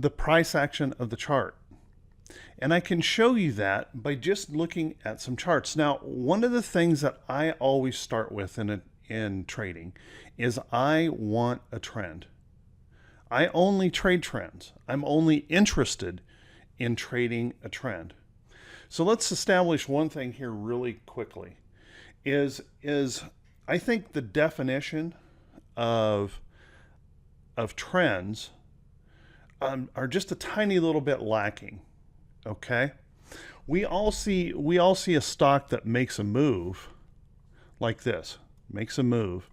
the price action of the chart. And I can show you that by just looking at some charts. Now, one of the things that I always start with in trading is I want a trend. I only trade trends. I'm only interested in trading a trend. So let's establish one thing here really quickly. Is I think the definition of trends are just a tiny little bit lacking. Okay, we all see a stock that makes a move like this, makes a move,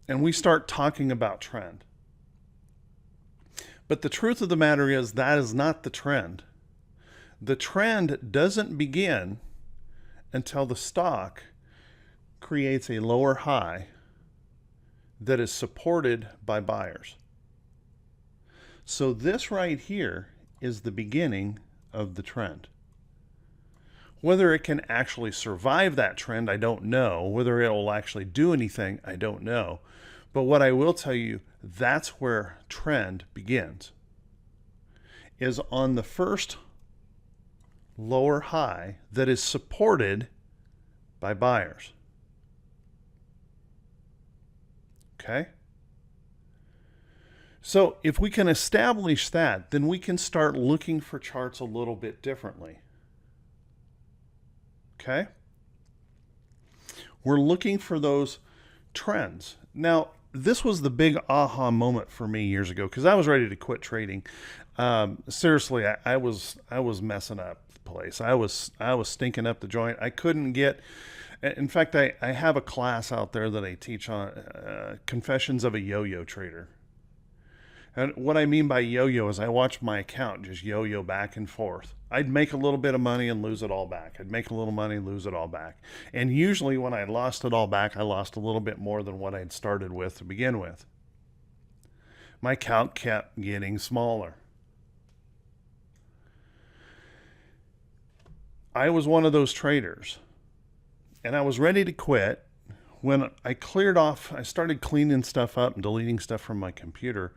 and we start talking about trend. But the truth of the matter is that is not the trend. The trend doesn't begin until the stock creates a lower high that is supported by buyers. So this right here is the beginning of the trend. Whether it can actually survive that trend, I don't know. Whether it will actually do anything, I don't know. But what I will tell you, that's where trend begins, is on the first lower high that is supported by buyers. Okay? So if we can establish that, then we can start looking for charts a little bit differently. Okay? We're looking for those trends. Now, this was the big aha moment for me years ago because I was ready to quit trading. Seriously, I was messing up the place. I was stinking up the joint. I couldn't get. In fact, I have a class out there that I teach on Confessions of a Yo-Yo Trader. And what I mean by yo-yo is I watch my account just yo-yo back and forth. I'd make a little bit of money and lose it all back. I'd make a little money and lose it all back. And usually when I lost it all back, I lost a little bit more than what I'd started with to begin with. My account kept getting smaller. I was one of those traders, and I was ready to quit. When I cleared off, I started cleaning stuff up and deleting stuff from my computer.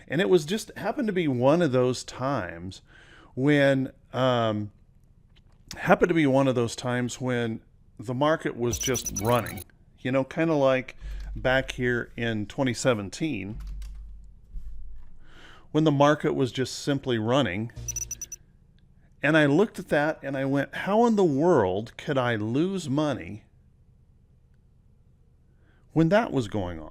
And it was just happened to be one of those times when, the market was just running, you know, kind of like back here in 2017, when the market was just simply running. And I looked at that and I went, how in the world could I lose money when that was going on?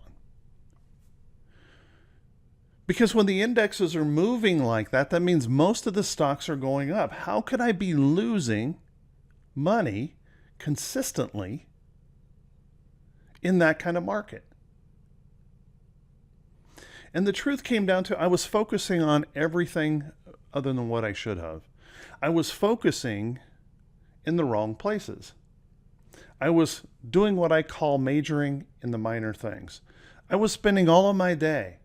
Because when the indexes are moving like that, that means most of the stocks are going up. How could I be losing money consistently in that kind of market? And the truth came down to I was focusing on everything other than what I should have. I was focusing in the wrong places. I was doing what I call majoring in the minor things. I was spending all of my day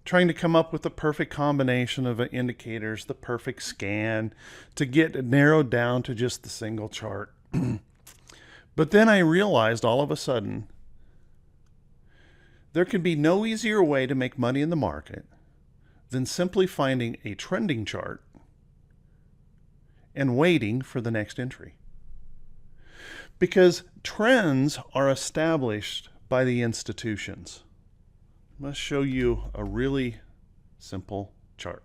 trying to come up with the perfect combination of indicators, the perfect scan, to get narrowed down to just the single chart. But then I realized all of a sudden there could be no easier way to make money in the market than simply finding a trending chart and waiting for the next entry. Because trends are established by the institutions. I'm going to show you a really simple chart.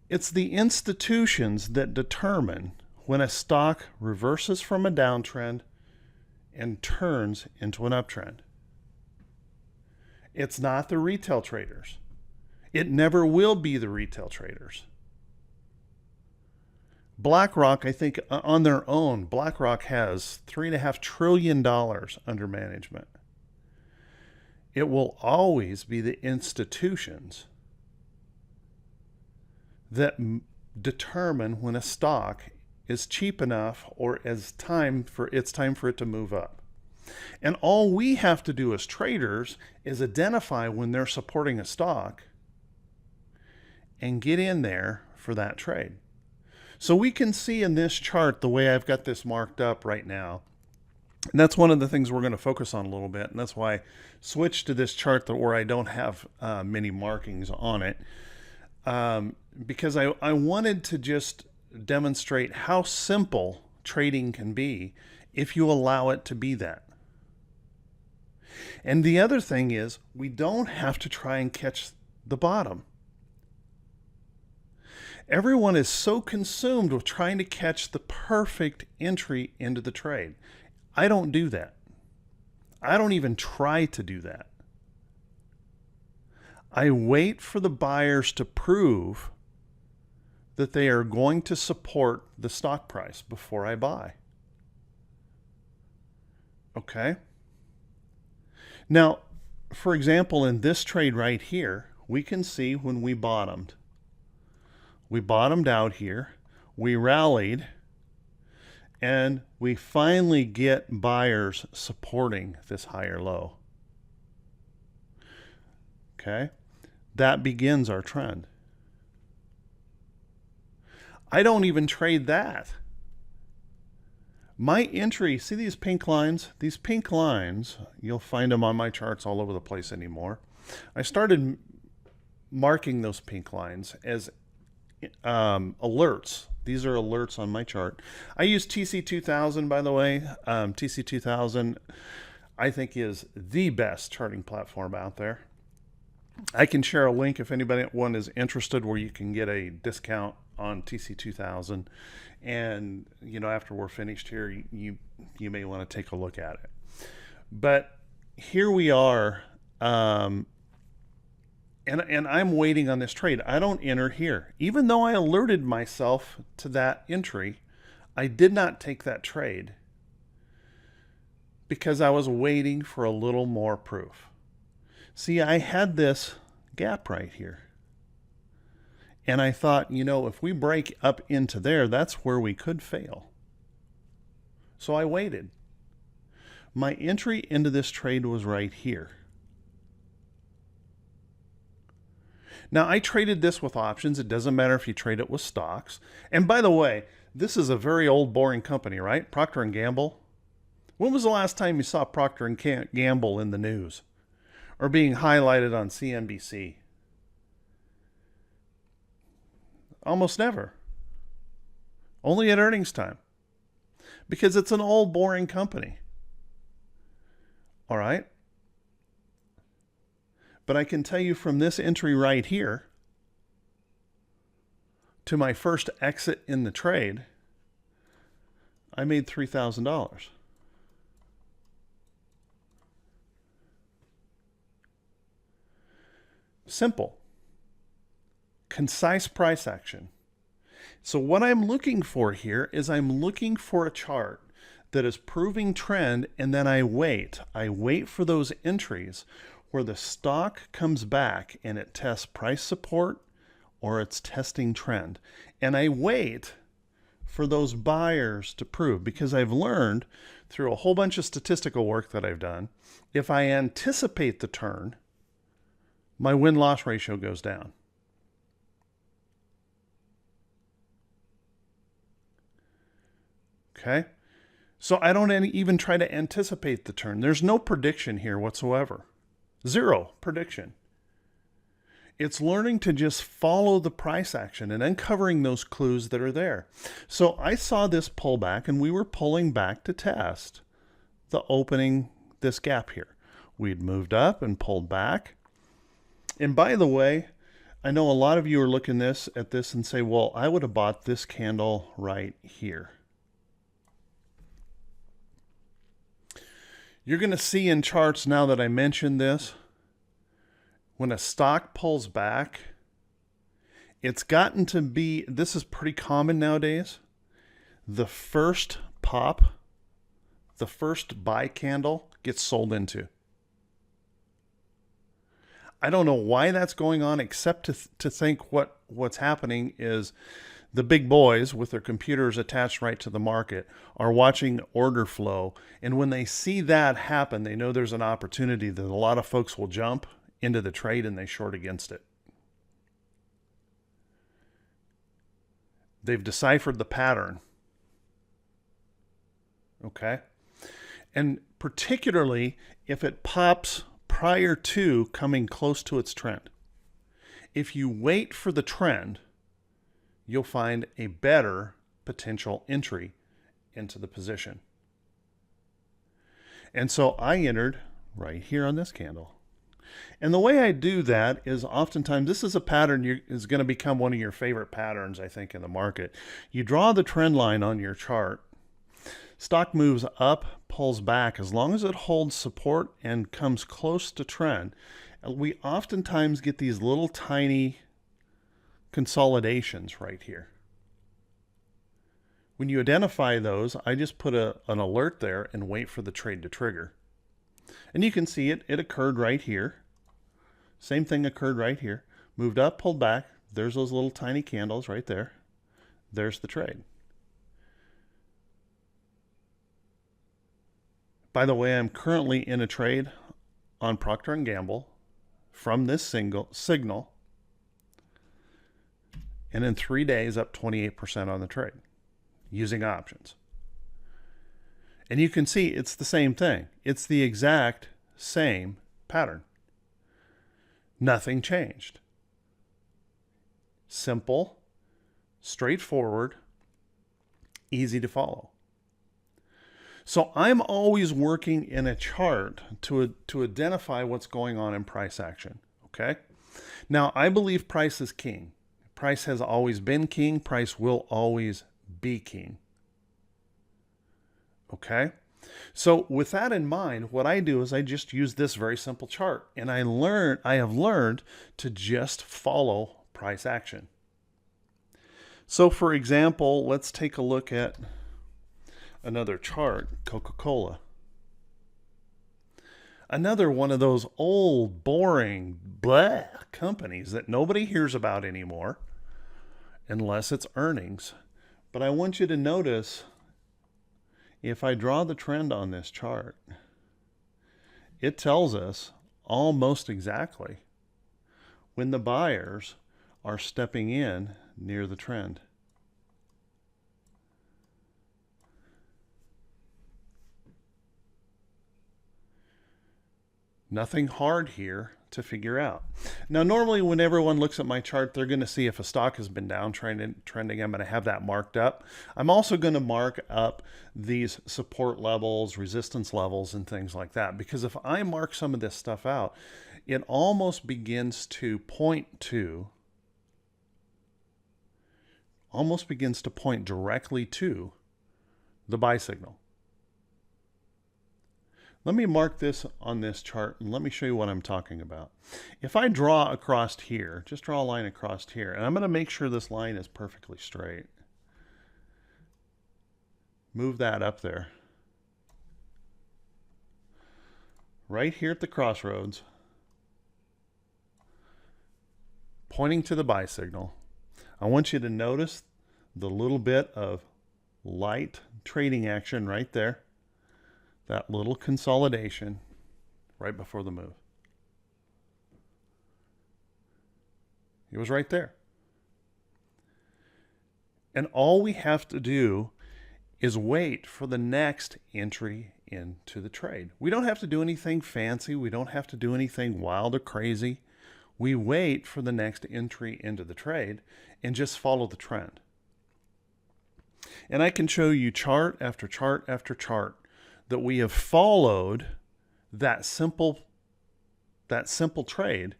It's the institutions that determine when a stock reverses from a downtrend and turns into an uptrend. It's not the retail traders. It never will be the retail traders. BlackRock, I think on their own, BlackRock has $3.5 trillion under management. It will always be the institutions that determine when a stock is cheap enough or it's time for it to move up. And all we have to do as traders is identify when they're supporting a stock and get in there for that trade. So we can see in this chart, the way I've got this marked up right now, And that's one of the things we're going to focus on a little bit. And that's why I switched to this chart where I don't have many markings on it. Because I wanted to just demonstrate how simple trading can be if you allow it to be that. And the other thing is, we don't have to try and catch the bottom. Everyone is so consumed with trying to catch the perfect entry into the trade. I don't do that. I don't even try to do that. I wait for the buyers to prove that they are going to support the stock price before I buy. Okay? Now, for example, in this trade right here, we can see when we bottomed. We bottomed out here, we rallied, and we finally get buyers supporting this higher low. Okay? That begins our trend. I don't even trade that. My entry, see these pink lines? These pink lines, you'll find them on my charts all over the place anymore. I started marking those pink lines as alerts. These are alerts on my chart. I use TC2000, by the way. TC2000, I think, is the best charting platform out there. I can share a link if anyone is interested where you can get a discount on TC2000. And, you know, after we're finished here, you may want to take a look at it. But here we are. And I'm waiting on this trade. I don't enter here. Even though I alerted myself to that entry, I did not take that trade because I was waiting for a little more proof. See, I had this gap right here. And I thought, you know, if we break up into there, that's where we could fail. So I waited. My entry into this trade was right here. Now, I traded this with options. It doesn't matter if you trade it with stocks. And by the way, this is a very old, boring company, right? Procter & Gamble. When was the last time you saw Procter & Gamble in the news or being highlighted on CNBC? Almost never. Only at earnings time. Because it's an old, boring company. All right? But I can tell you from this entry right here to my first exit in the trade, I made $3,000. Simple. Concise price action. So what I'm looking for here is I'm looking for a chart that is proving trend, and then I wait. I wait for those entries where the stock comes back and it tests price support or it's testing trend. And I wait for those buyers to prove, because I've learned through a whole bunch of statistical work that I've done, if I anticipate the turn, my win-loss ratio goes down. Okay? So I don't even try to anticipate the turn. There's no prediction here whatsoever. Zero prediction. It's learning to just follow the price action and uncovering those clues that are there. So I saw this pullback, and we were pulling back to test the opening, this gap here. We'd moved up and pulled back. And by the way, I know a lot of you are looking at this and say, well, I would have bought this candle right here. You're going to see in charts now that I mentioned this, when a stock pulls back, it's gotten to be, this is pretty common nowadays, the first pop, the first buy candle gets sold into. I don't know why that's going on, except to think what's happening is the big boys with their computers attached right to the market are watching order flow. And when they see that happen, they know there's an opportunity that a lot of folks will jump into the trade and they short against it. They've deciphered the pattern. Okay? And particularly if it pops prior to coming close to its trend. If you wait for the trend, you'll find a better potential entry into the position. And so I entered right here on this candle. And the way I do that is oftentimes, this is a pattern is going to become one of your favorite patterns, I think, in the market. You draw the trend line on your chart. Stock moves up, pulls back. As long as it holds support and comes close to trend, we oftentimes get these little tiny consolidations right here. When you identify those, I just put an alert there and wait for the trade to trigger. And you can see it occurred right here. Same thing occurred right here. Moved up, pulled back. There's those little tiny candles right there. There's the trade. By the way, I'm currently in a trade on Procter & Gamble from this signal. And in 3 days, up 28% on the trade using options. And you can see it's the same thing. It's the exact same pattern. Nothing changed. Simple, straightforward, easy to follow. So I'm always working in a chart to identify what's going on in price action, okay? Now, I believe price is king. Price has always been king. Price will always be king. Okay? So with that in mind, what I do is I just use this very simple chart, and I have learned to just follow price action. So for example, let's take a look at another chart, Coca-Cola. Another one of those old, boring, blah companies that nobody hears about anymore unless it's earnings. But I want you to notice, if I draw the trend on this chart, it tells us almost exactly when the buyers are stepping in near the trend. Nothing hard here to figure out. Now, normally when everyone looks at my chart, they're going to see if a stock has been downtrending. I'm going to have that marked up. I'm also going to mark up these support levels, resistance levels, and things like that. Because if I mark some of this stuff out, it almost begins to point directly to the buy signal. Let me mark this on this chart and let me show you what I'm talking about. If I draw across here, just draw a line across here, and I'm going to make sure this line is perfectly straight. Move that up there. Right here at the crossroads, pointing to the buy signal. I want you to notice the little bit of light trading action right there. That little consolidation right before the move. It was right there. And all we have to do is wait for the next entry into the trade. We don't have to do anything fancy. We don't have to do anything wild or crazy. We wait for the next entry into the trade and just follow the trend. And I can show you chart after chart after chart that we have followed that simple trade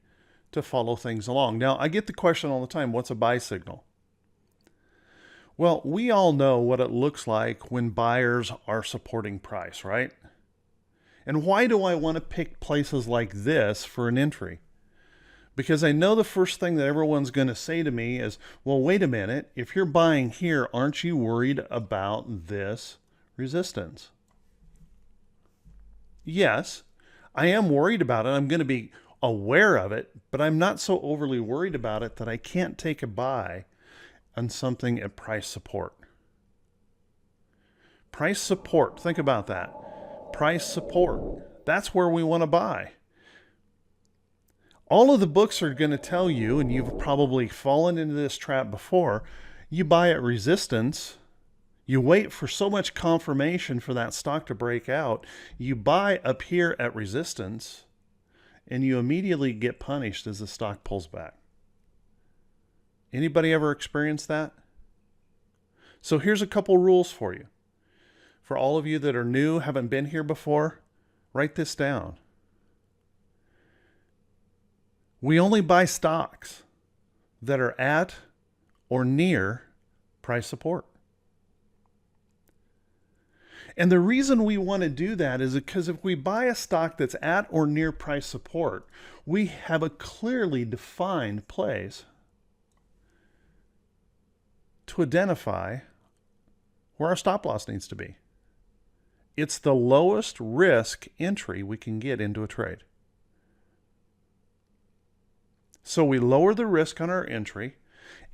to follow things along. Now, I get the question all the time, what's a buy signal? Well, we all know what it looks like when buyers are supporting price, right? And why do I want to pick places like this for an entry? Because I know the first thing that everyone's going to say to me is, well, wait a minute, if you're buying here, aren't you worried about this resistance? Yes, I am worried about it. I'm going to be aware of it, but I'm not so overly worried about it that I can't take a buy on something at price support. Price support, think about that. Price support, that's where we want to buy. All of the books are going to tell you, and you've probably fallen into this trap before, you buy at resistance, You wait for so much confirmation for that stock to break out. You buy up here at resistance, and you immediately get punished as the stock pulls back. Anybody ever experienced that? So here's a couple rules for you. For all of you that are new, haven't been here before, write this down. We only buy stocks that are at or near price support. And the reason we want to do that is because if we buy a stock that's at or near price support, we have a clearly defined place to identify where our stop loss needs to be. It's the lowest risk entry we can get into a trade. So we lower the risk on our entry.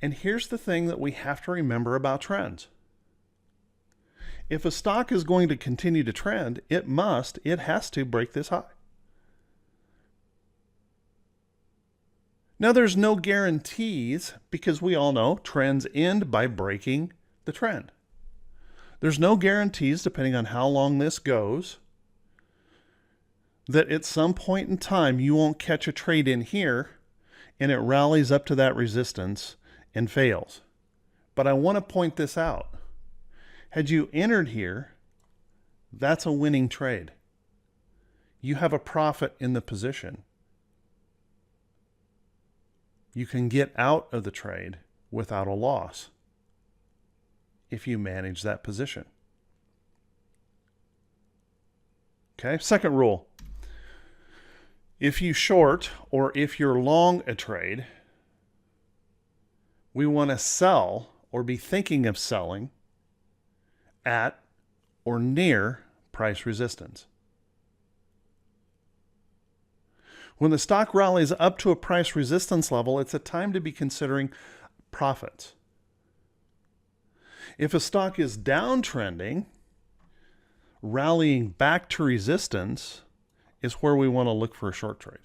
And here's the thing that we have to remember about trends. If a stock is going to continue to trend, it has to break this high. Now, there's no guarantees because we all know trends end by breaking the trend. There's no guarantees, depending on how long this goes, that at some point in time you won't catch a trade in here and it rallies up to that resistance and fails. But I want to point this out. Had you entered here, that's a winning trade. You have a profit in the position. You can get out of the trade without a loss if you manage that position. Okay, second rule. If you short or if you're long a trade, we want to sell or be thinking of selling at or near price resistance. When the stock rallies up to a price resistance level, it's a time to be considering profits. If a stock is downtrending, rallying back to resistance is where we want to look for a short trade.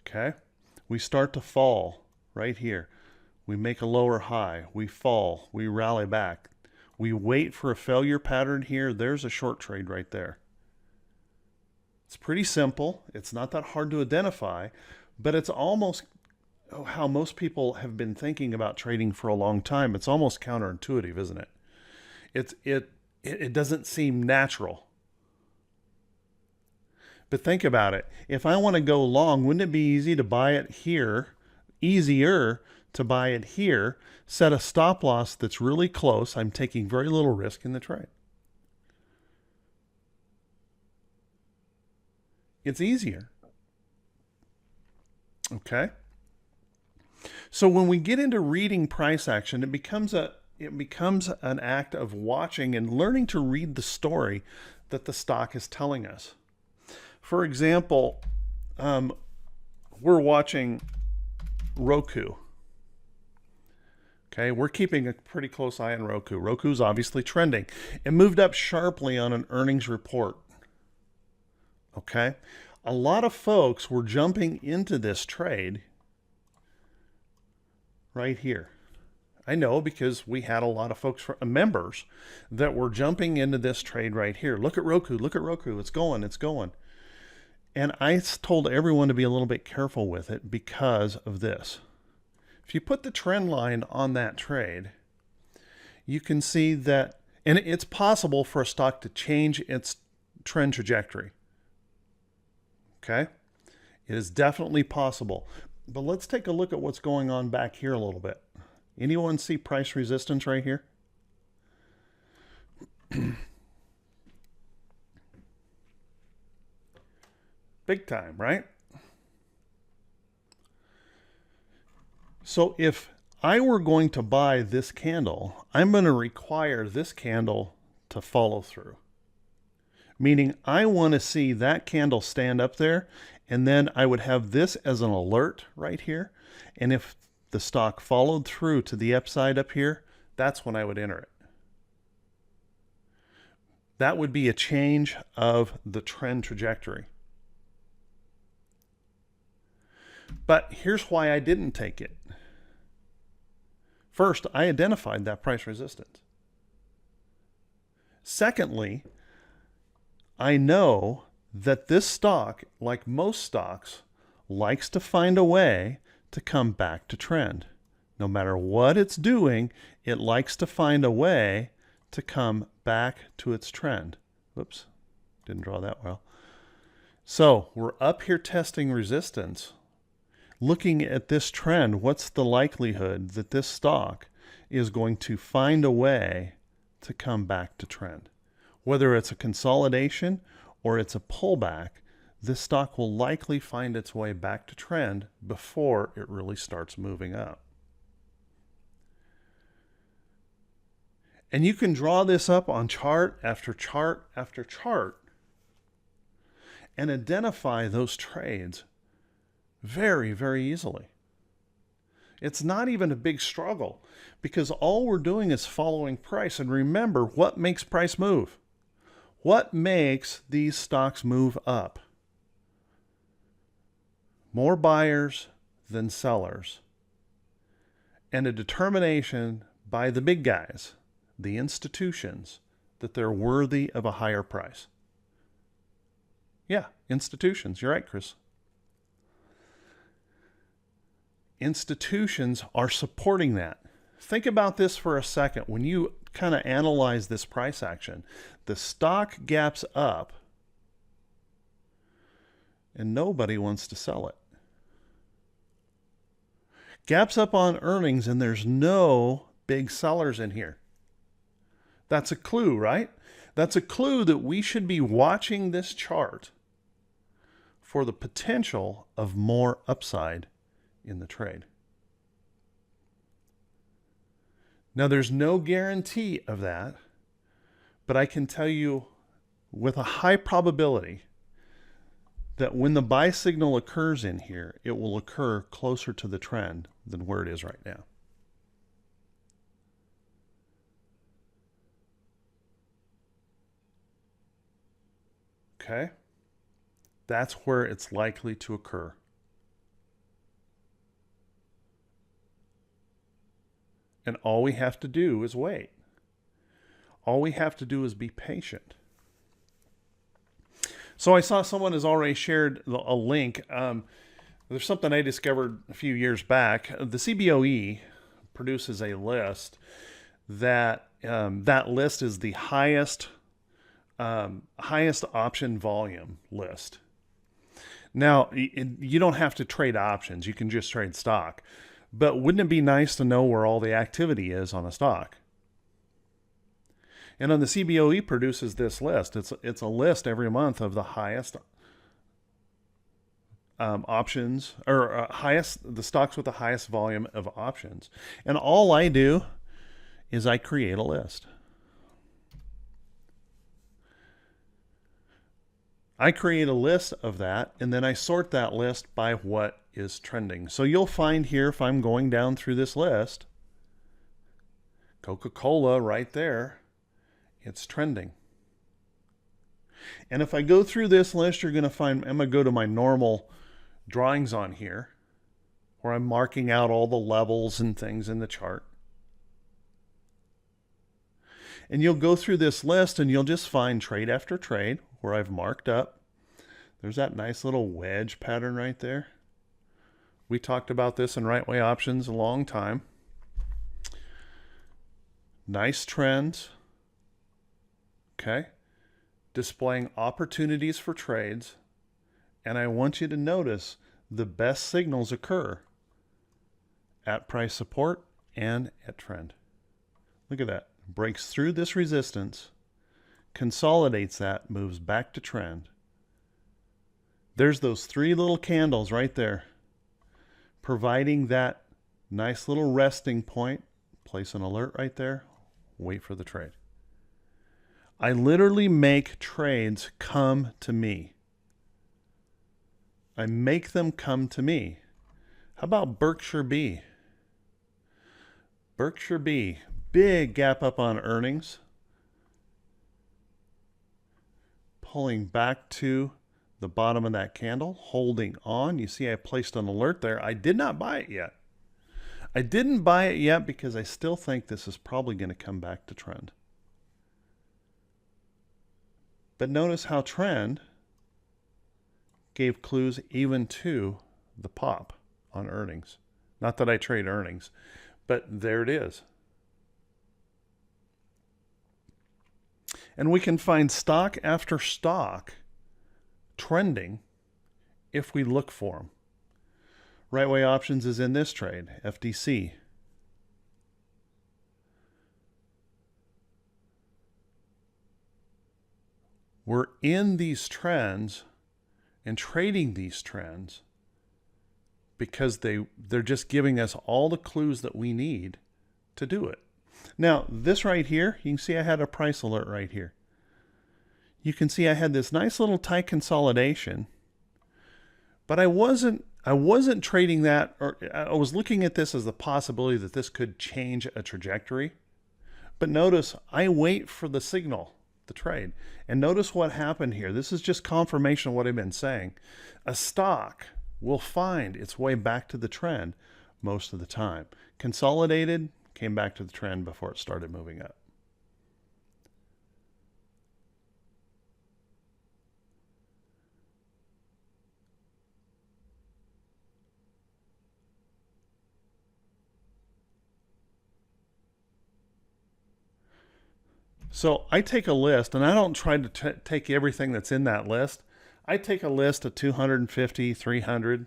Okay? We start to fall right here. We make a lower high. We fall. We rally back. We wait for a failure pattern here. There's a short trade right there. It's pretty simple. It's not that hard to identify, but it's almost how most people have been thinking about trading for a long time. It's almost counterintuitive, isn't it? It doesn't seem natural. But think about it. If I want to go long, wouldn't it be easy to buy it here? Easier to buy it here, set a stop loss that's really close. I'm taking very little risk in the trade. It's easier. Okay? So when we get into reading price action, it becomes an act of watching and learning to read the story that the stock is telling us. For example, we're watching Roku. Okay, we're keeping a pretty close eye on Roku. Roku's obviously trending. It moved up sharply on an earnings report. Okay, a lot of folks were jumping into this trade right here. I know because we had a lot of folks, members, that were jumping into this trade right here. Look at Roku, look at Roku. It's going, it's going. And I told everyone to be a little bit careful with it because of this. If you put the trend line on that trade, you can see that, and it's possible for a stock to change its trend trajectory. Okay? It is definitely possible. But let's take a look at what's going on back here a little bit. Anyone see price resistance right here? Big time, right? So if I were going to buy this candle, I'm going to require this candle to follow through. Meaning I want to see that candle stand up there, and then I would have this as an alert right here. And if the stock followed through to the upside up here, that's when I would enter it. That would be a change of the trend trajectory. But here's why I didn't take it. First, I identified that price resistance. Secondly, I know that this stock, like most stocks, likes to find a way to come back to trend. No matter what it's doing, it likes to find a way to come back to its trend. Whoops, didn't draw that well. So we're up here testing resistance. Looking at this trend, what's the likelihood that this stock is going to find a way to come back to trend? Whether it's a consolidation or it's a pullback, this stock will likely find its way back to trend before it really starts moving up. And you can draw this up on chart after chart after chart and identify those trades very, very easily. It's not even a big struggle because all we're doing is following price. And remember, what makes price move? What makes these stocks move up? More buyers than sellers. And a determination by the big guys, the institutions, that they're worthy of a higher price. Yeah, institutions. You're right, Chris. Institutions are supporting that. Think about this for a second. When you kind of analyze this price action, the stock gaps up and nobody wants to sell it. Gaps up on earnings and there's no big sellers in here. That's a clue, right? That's a clue that we should be watching this chart for the potential of more upside in the trade. Now, there's no guarantee of that, but I can tell you with a high probability that when the buy signal occurs in here, it will occur closer to the trend than where it is right now. Okay? That's where it's likely to occur. And all we have to do is wait. All we have to do is be patient. So I saw someone has already shared a link. There's something I discovered a few years back. The CBOE produces a list that list is the highest option volume list. Now, you don't have to trade options. You can just trade stock. But wouldn't it be nice to know where all the activity is on a stock? And on the CBOE produces this list. It's a list every month of the highest options, or the stocks with the highest volume of options. And all I do is I create a list. I create a list of that, and then I sort that list by what is trending. So you'll find here, if I'm going down through this list, Coca-Cola right there, it's trending. And if I go through this list, you're going to find, I'm going to go to my normal drawings on here, where I'm marking out all the levels and things in the chart. And you'll go through this list and you'll just find trade after trade where I've marked up. There's that nice little wedge pattern right there. We talked about this in right way options a long time. Nice trends. Okay. Displaying opportunities for trades. And I want you to notice the best signals occur at price support and at trend. Look at that. Breaks through this resistance, consolidates that, moves back to trend. There's those three little candles right there, providing that nice little resting point. Place an alert right there. Wait for the trade. I literally make trades come to me. I make them come to me. How about Berkshire B? Berkshire B, big gap up on earnings. Pulling back to the bottom of that candle, holding on. You see I placed an alert there. I did not buy it yet. I didn't buy it yet because I still think this is probably going to come back to trend. But notice how trend gave clues even to the pop on earnings. Not that I trade earnings, but there it is. And we can find stock after stock trending if we look for them. Right way options is in this trade, FDC. We're in these trends and trading these trends because they're just giving us all the clues that we need to do it. Now, this right here, you can see I had a price alert right here. You can see I had this nice little tight consolidation, but I wasn't trading that, or I was looking at this as the possibility that this could change a trajectory. But notice I wait for the signal, the trade. And notice what happened here. This is just confirmation of what I've been saying. A stock will find its way back to the trend most of the time. Consolidated, came back to the trend before it started moving up. So I take a list, and I don't try to take everything that's in that list. I take a list of 250, 300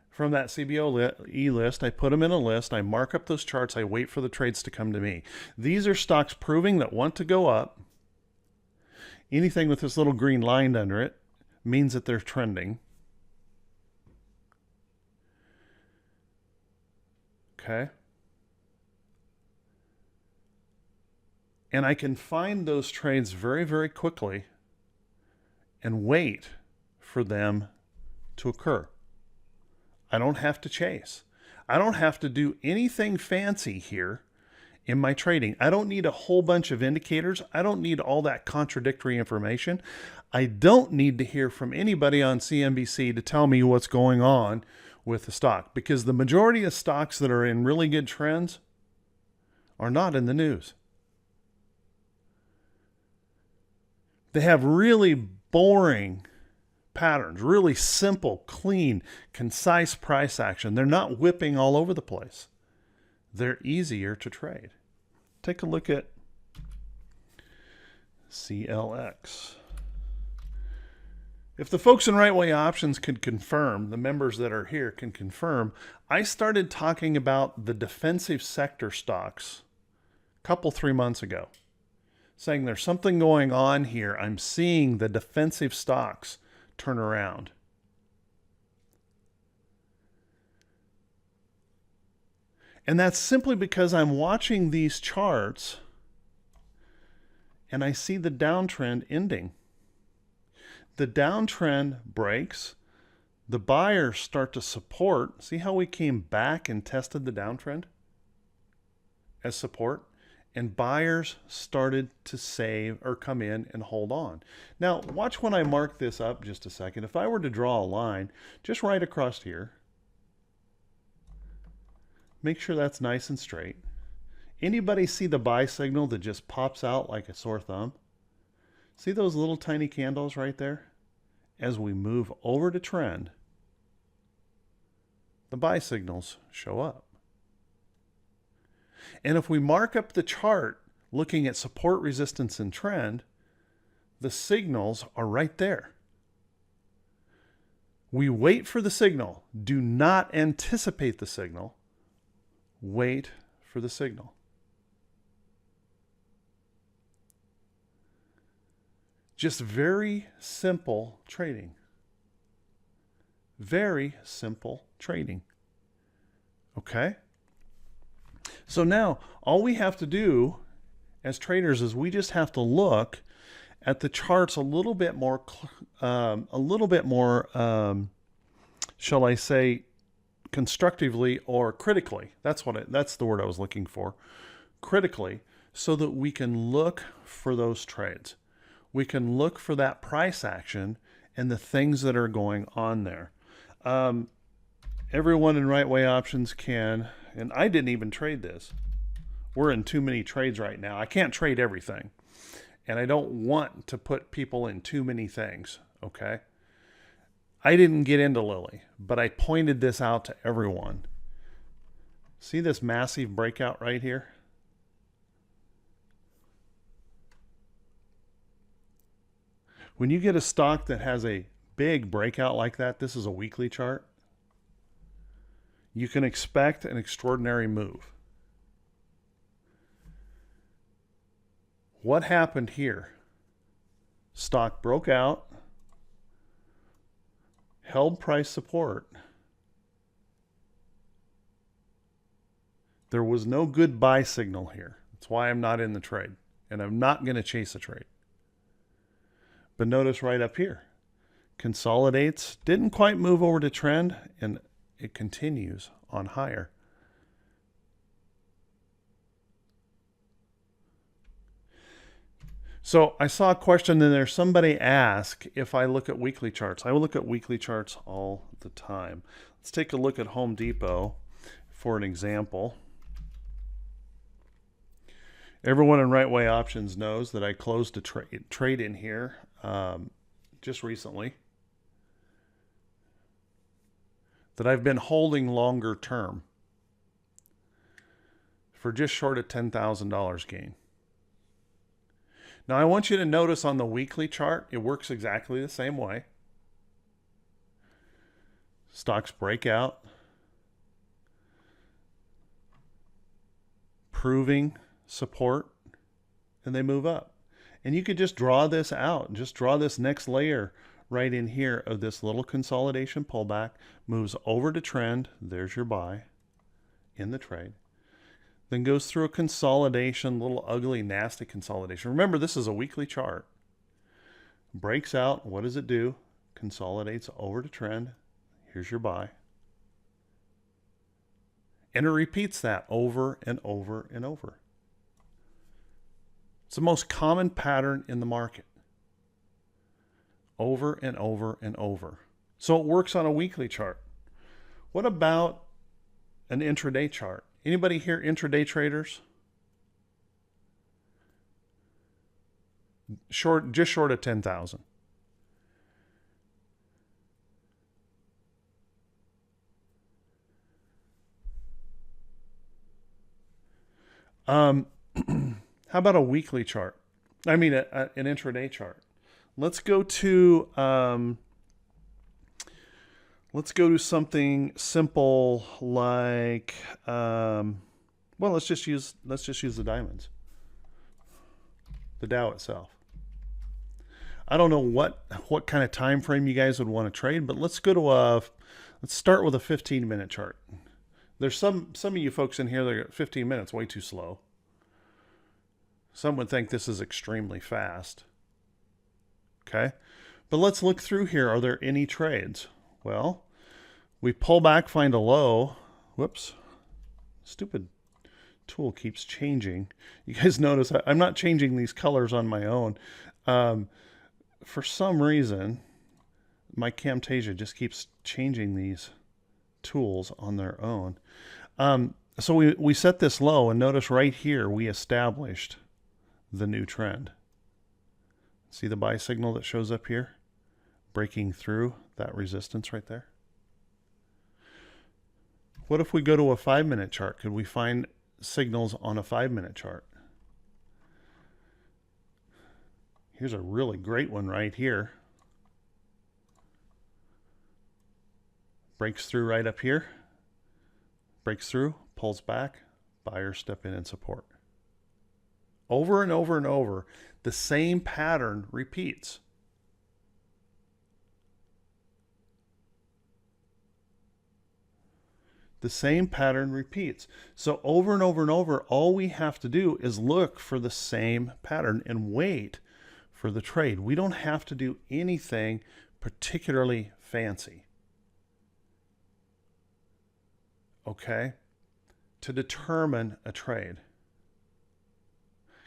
from that CBOE list. I put them in a list. I mark up those charts. I wait for the trades to come to me. These are stocks proving that want to go up. Anything with this little green line under it means that they're trending. Okay. And I can find those trades very, very quickly and wait for them to occur. I don't have to chase. I don't have to do anything fancy here in my trading. I don't need a whole bunch of indicators. I don't need all that contradictory information. I don't need to hear from anybody on CNBC to tell me what's going on with the stock, because the majority of stocks that are in really good trends are not in the news. They have really boring patterns, really simple, clean, concise price action. They're not whipping all over the place. They're easier to trade. Take a look at CLX. If the folks in Right Way Options could confirm, the members that are here can confirm, I started talking about the defensive sector stocks a couple, 3 months ago, saying there's something going on here. I'm seeing the defensive stocks turn around. And that's simply because I'm watching these charts and I see the downtrend ending. The downtrend breaks. The buyers start to support. See how we came back and tested the downtrend as support? And buyers started to save or come in and hold on. Now, watch when I mark this up just a second. If I were to draw a line just right across here, make sure that's nice and straight. Anybody see the buy signal that just pops out like a sore thumb? See those little tiny candles right there? As we move over to trend, the buy signals show up. And if we mark up the chart looking at support, resistance, and trend, the signals are right there. We wait for the signal. Do not anticipate the signal. Wait for the signal. Just very simple trading. Very simple trading. Okay? So now all we have to do as traders is we just have to look at the charts a little bit more, shall I say, constructively or critically. That's the word I was looking for. Critically, so that we can look for those trades. We can look for that price action and the things that are going on there. Everyone in Right Way Options can and I didn't even trade this. We're in too many trades right now. I can't trade everything. And I don't want to put people in too many things, okay? I didn't get into Lily, but I pointed this out to everyone. See this massive breakout right here? When you get a stock that has a big breakout like that, this is a weekly chart, you can expect an extraordinary move. What happened here? Stock broke out, held price support. There was no good buy signal here. That's why I'm not in the trade, and I'm not going to chase a trade. But notice right up here, consolidates, didn't quite move over to trend, and it continues on higher. So I saw a question in there. Somebody asked if I look at weekly charts. I will look at weekly charts all the time. Let's take a look at Home Depot for an example. Everyone in Right Way Options knows that I closed a trade in here just recently that I've been holding longer term for just short of $10,000 gain. Now I want you to notice on the weekly chart, it works exactly the same way. Stocks break out, proving support, and they move up. And you could just draw this out, just draw this next layer right in here of this little consolidation pullback, moves over to trend, there's your buy in the trade. Then goes through a consolidation, little ugly, nasty consolidation. Remember, this is a weekly chart. Breaks out, what does it do? Consolidates over to trend, here's your buy. And it repeats that over and over and over. It's the most common pattern in the market. Over and over and over. So it works on a weekly chart. What about an intraday chart? Anybody here intraday traders? Just short of 10,000. How about a weekly chart? I mean, an intraday chart. Let's go to something simple like well, let's just use the diamonds, the Dow itself. I don't know what kind of time frame you guys would want to trade, but let's start with a 15-minute chart. There's some of you folks in here that are 15 minutes way too slow. Some would think this is extremely fast. Okay, but let's look through here. Are there any trades? Well, we pull back, find a low. Whoops, stupid tool keeps changing. You guys notice I'm not changing these colors on my own. For some reason, my Camtasia just keeps changing these tools on their own. So we set this low, and notice right here we established the new trend. See the buy signal that shows up here? Breaking through that resistance right there. What if we go to a 5-minute chart? Could we find signals on a 5-minute chart? Here's a really great one right here. Breaks through right up here. Breaks through, pulls back, buyers step in and support. Over and over and over, the same pattern repeats. The same pattern repeats. So over and over and over, all we have to do is look for the same pattern and wait for the trade. We don't have to do anything particularly fancy. Okay? To determine a trade.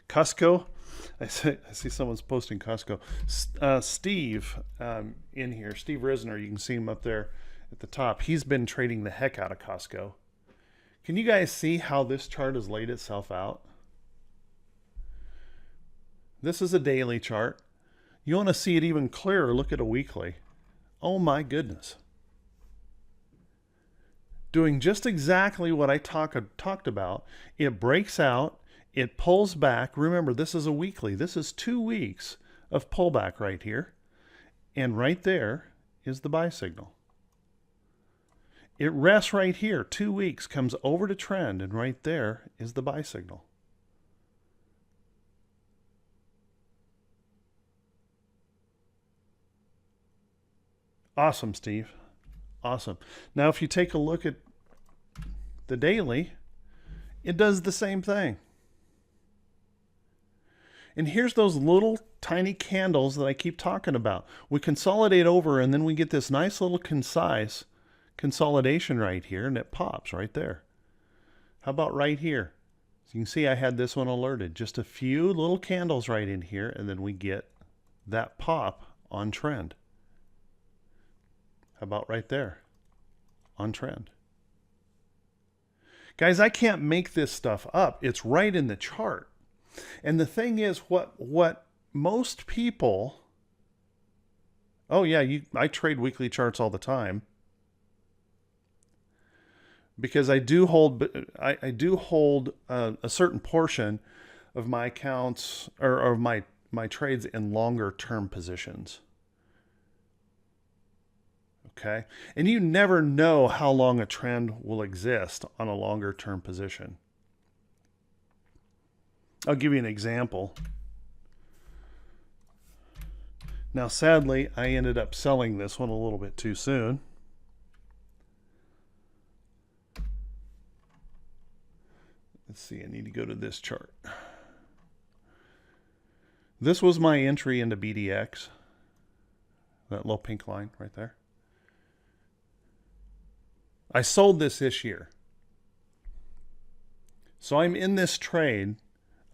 Costco, I see someone's posting Costco. Steve in here, Steve Risner, you can see him up there at the top. He's been trading the heck out of Costco. Can you guys see how this chart has laid itself out? This is a daily chart. You want to see it even clearer, look at a weekly. Oh my goodness. Doing just exactly what I talked about. It breaks out, it pulls back. Remember, this is a weekly. This is 2 weeks of pullback right here. And right there is the buy signal. It rests right here, 2 weeks, comes over to trend, and right there is the buy signal. Awesome, Steve. Awesome. Now, if you take a look at the daily, it does the same thing. And here's those little tiny candles that I keep talking about. We consolidate over, and then we get this nice little concise consolidation right here, and it pops right there. How about right here? So you can see I had this one alerted. Just a few little candles right in here, and then we get that pop on trend. How about right there on trend? Guys, I can't make this stuff up. It's right in the chart. And the thing is, what most people, oh yeah, I trade weekly charts all the time, because I do hold a certain portion of my accounts or my trades in longer term positions. Okay, and you never know how long a trend will exist on a longer term position. I'll give you an example. Now, sadly, I ended up selling this one a little bit too soon. Let's see, I need to go to this chart. This was my entry into BDX, that little pink line right there. I sold this year. So I'm in this trade.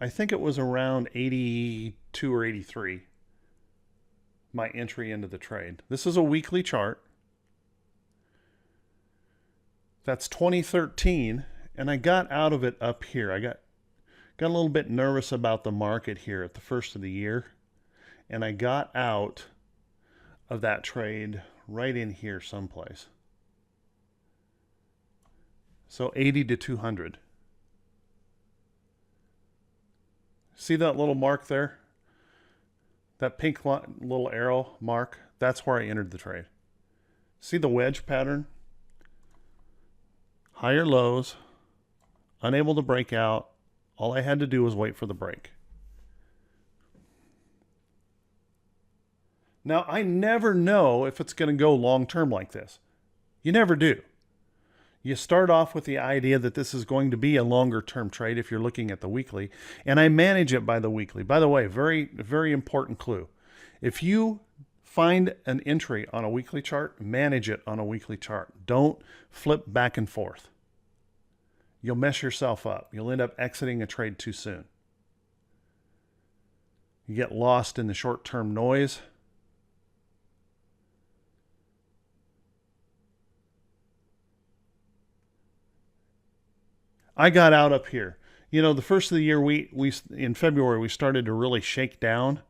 I think it was around 82 or 83, my entry into the trade. This is a weekly chart. That's 2013, and I got out of it up here. I got a little bit nervous about the market here at the first of the year, and I got out of that trade right in here someplace. So 80 to 200. See that little mark there? That pink little arrow mark? That's where I entered the trade. See the wedge pattern? Higher lows, unable to break out. All I had to do was wait for the break. Now, I never know if it's going to go long term like this. You never do. You start off with the idea that this is going to be a longer term trade if you're looking at the weekly, and I manage it by the weekly. By the way, very, very important clue. If you find an entry on a weekly chart, manage it on a weekly chart. Don't flip back and forth. You'll mess yourself up. You'll end up exiting a trade too soon. You get lost in the short-term noise. I got out up here. You know, the first of the year, we in February, we started to really shake down.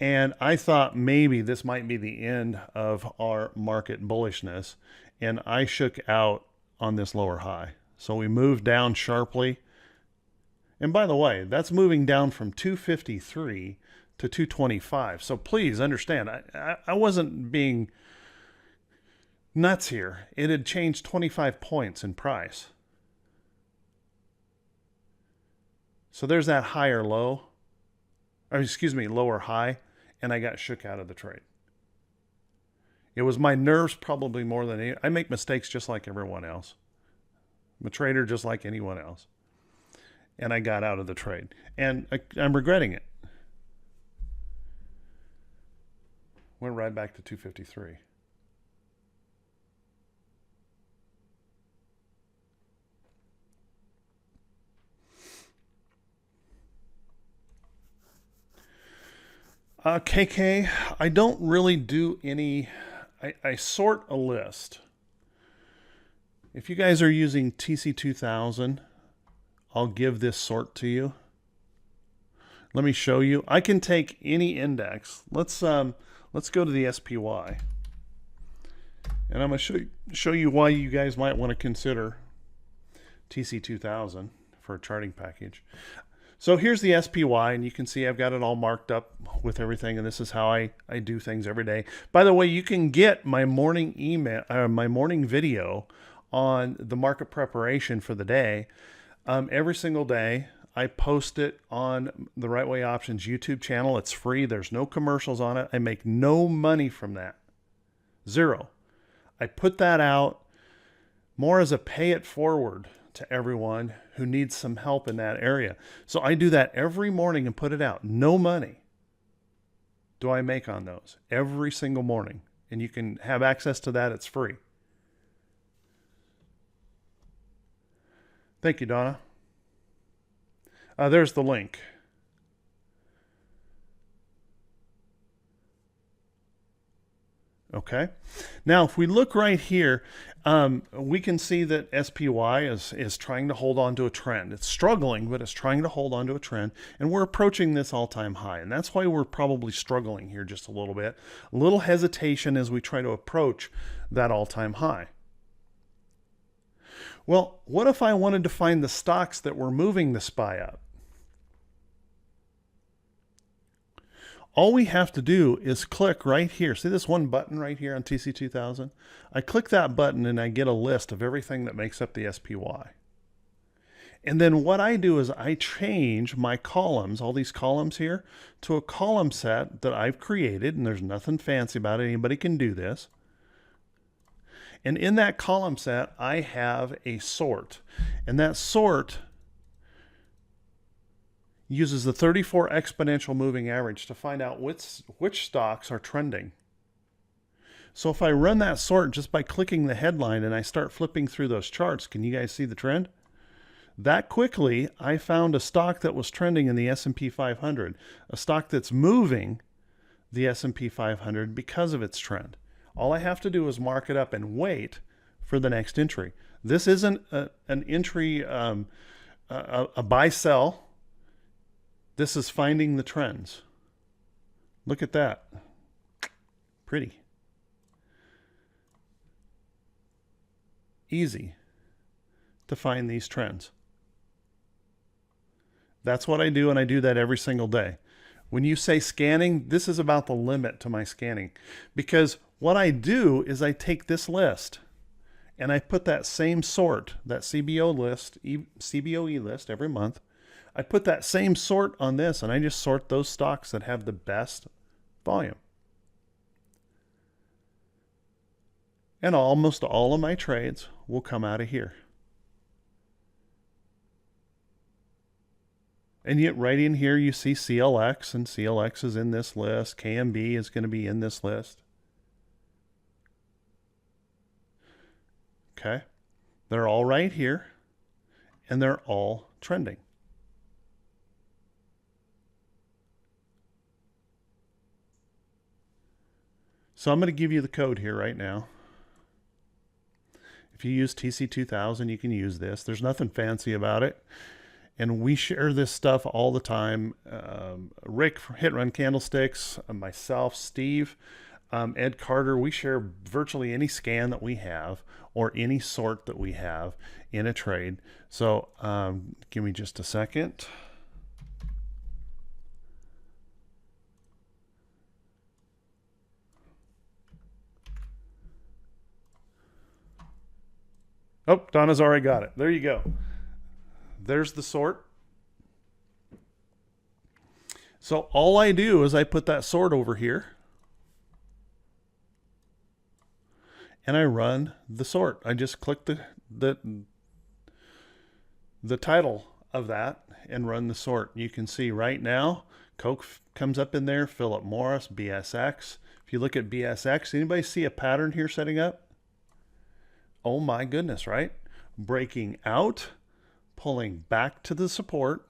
And I thought maybe this might be the end of our market bullishness. And I shook out on this lower high. So we moved down sharply. And by the way, that's moving down from 253 to 225. So please understand, I wasn't being nuts here. It had changed 25 points in price. So there's that higher low, or excuse me, lower high, and I got shook out of the trade. It was my nerves probably more than any. I make mistakes just like everyone else. I'm a trader just like anyone else. And I got out of the trade. And I'm regretting it. Went right back to 253. KK, I don't really do any, I sort a list. If you guys are using TC2000, I'll give this sort to you. Let me show you. I can take any index. Let's go to the SPY. And I'm going to show you why you guys might want to consider TC2000 for a charting package. So here's the SPY, and you can see I've got it all marked up with everything, and this is how I do things every day. By the way, you can get my morning email, my morning video on the market preparation for the day. Every single day, I post it on the Right Way Options YouTube channel. It's free. There's no commercials on it. I make no money from that. Zero. I put that out more as a pay it forward to everyone who needs some help in that area. So I do that every morning and put it out. No money do I make on those every single morning. And you can have access to that. It's free. Thank you, Donna. There's the link. Okay. Now, if we look right here, we can see that SPY is trying to hold on to a trend. It's struggling, but it's trying to hold on to a trend. And we're approaching this all-time high. And that's why we're probably struggling here just a little bit. A little hesitation as we try to approach that all-time high. Well, what if I wanted to find the stocks that were moving the SPY up? All we have to do is click right here. See this one button right here on TC2000? I click that button and I get a list of everything that makes up the SPY. And then what I do is I change my columns, all these columns here, to a column set that I've created, and there's nothing fancy about it. Anybody can do this. And in that column set, I have a sort. And that sort uses the 34 exponential moving average to find out which stocks are trending. So if I run that sort just by clicking the headline and I start flipping through those charts, can you guys see the trend? That quickly, I found a stock that was trending in the S&P 500, a stock that's moving the S&P 500 because of its trend. All I have to do is mark it up and wait for the next entry. This isn't an entry, a buy-sell. This is finding the trends. Look at that. Pretty. Easy to find these trends. That's what I do, and I do that every single day. When you say scanning, this is about the limit to my scanning. Because what I do is I take this list and I put that same sort, that CBOE list every month. I put that same sort on this, and I just sort those stocks that have the best volume. And almost all of my trades will come out of here. And yet right in here you see CLX, and CLX is in this list. KMB is going to be in this list. Okay. They're all right here, and they're all trending. So I'm going to give you the code here right now. If you use TC2000, you can use this. There's nothing fancy about it. And we share this stuff all the time. Rick from Hit Run Candlesticks, myself, Steve, Ed Carter, we share virtually any scan that we have or any sort that we have in a trade. So give me just a second. Oh, Donna's already got it. There you go. There's the sort. So all I do is I put that sort over here and I run the sort. I just click the title of that and run the sort. You can see right now, Coke comes up in there, Philip Morris, BSX. If you look at BSX, anybody see a pattern here setting up? Oh my goodness, right? Breaking out, pulling back to the support.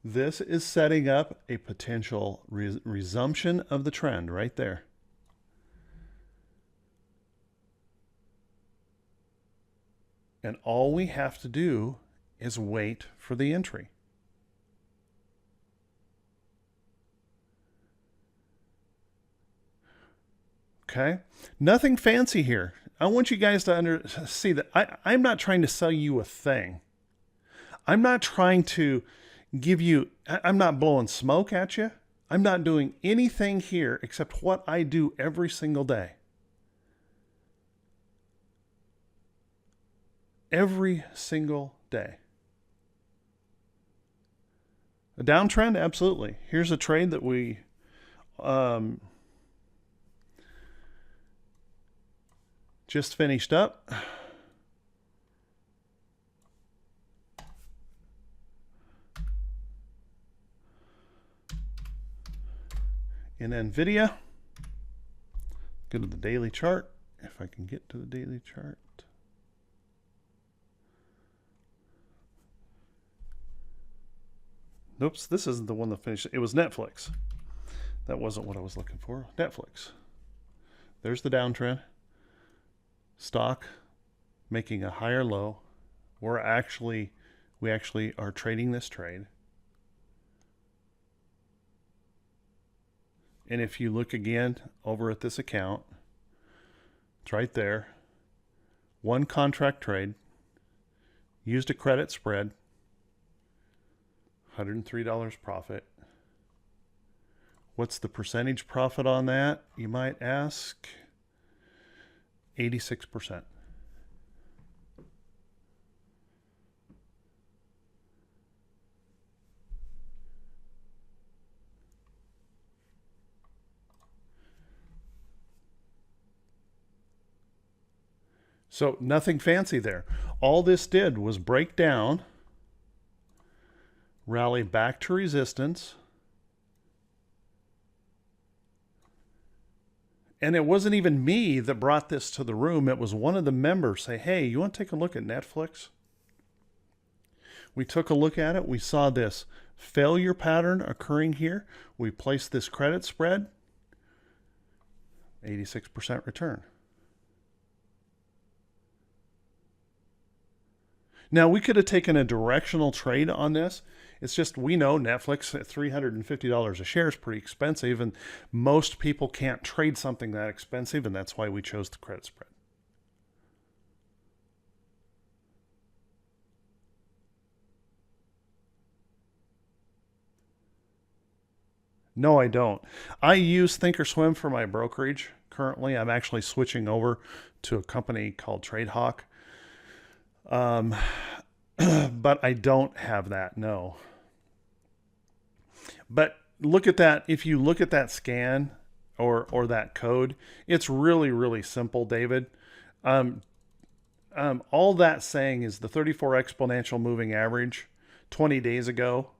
This is setting up a potential resumption of the trend right there. And all we have to do is wait for the entry. Okay? Nothing fancy here. I want you guys to see that I'm not trying to sell you a thing. I'm not trying to give you, I'm not blowing smoke at you. I'm not doing anything here except what I do every single day. Every single day. A downtrend? Absolutely. Here's a trade that we just finished up. In NVIDIA, go to the daily chart, if I can get to the daily chart. Oops, this isn't the one that finished. It was Netflix. That wasn't what I was looking for. Netflix. There's the downtrend. Stock making a higher low. We actually are trading this trade. And if you look again over at this account, it's right there. One contract trade, used a credit spread, $103 profit. What's the percentage profit on that, you might ask? 86%. So nothing fancy there. All this did was break down, rally back to resistance, and it wasn't even me that brought this to the room. It was one of the members say, hey, you want to take a look at Netflix? We took a look at it. We saw this failure pattern occurring here. We placed this credit spread, 86% return. Now, we could have taken a directional trade on this. It's just, we know Netflix at $350 a share is pretty expensive, and most people can't trade something that expensive, and that's why we chose the credit spread. No, I don't. I use Thinkorswim for my brokerage. Currently, I'm actually switching over to a company called TradeHawk. But I don't have that, no. But look at that. If you look at that scan or that code, it's really, really simple, David. All that's saying is the 34 exponential moving average 20 days ago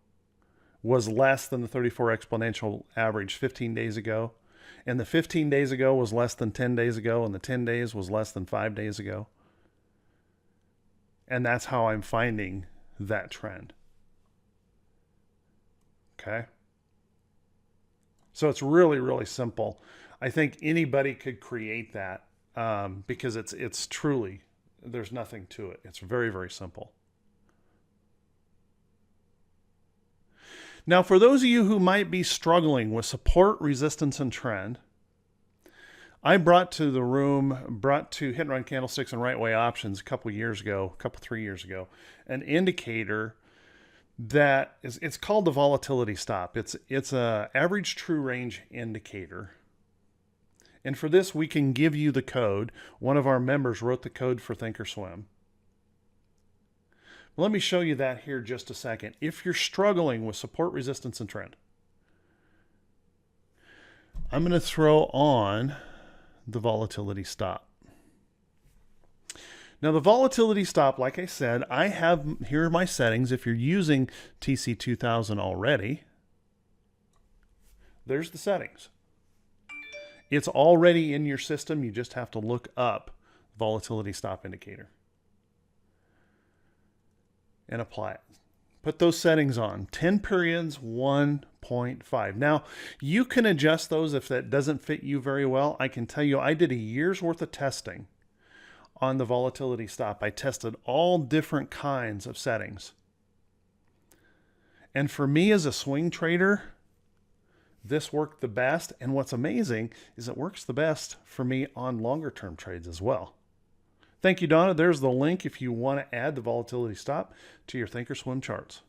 was less than the 34 exponential average 15 days ago. And the 15 days ago was less than 10 days ago, and the 10 days was less than 5 days ago. And that's how I'm finding that trend. Okay. So it's really, really simple. I think anybody could create that because it's truly, there's nothing to it. It's very, very simple. Now, for those of you who might be struggling with support, resistance, and trend, I brought to Hit and Run Candlesticks and Right Way Options a couple 3 years ago, an indicator that it's called the volatility stop. It's a average true range indicator. And for this, we can give you the code. One of our members wrote the code for Thinkorswim. Let me show you that here just a second. If you're struggling with support, resistance, and trend, I'm going to throw on the volatility stop. Now the volatility stop, like I said, here are my settings. If you're using TC2000 already, there's the settings. It's already in your system. You just have to look up volatility stop indicator and apply it. Put those settings on. 10 periods, 1.5. Now, you can adjust those if that doesn't fit you very well. I can tell you I did a year's worth of testing on the volatility stop. I tested all different kinds of settings. And for me as a swing trader, this worked the best. And what's amazing is it works the best for me on longer term trades as well. Thank you, Donna. There's the link if you want to add the volatility stop to your Thinkorswim charts.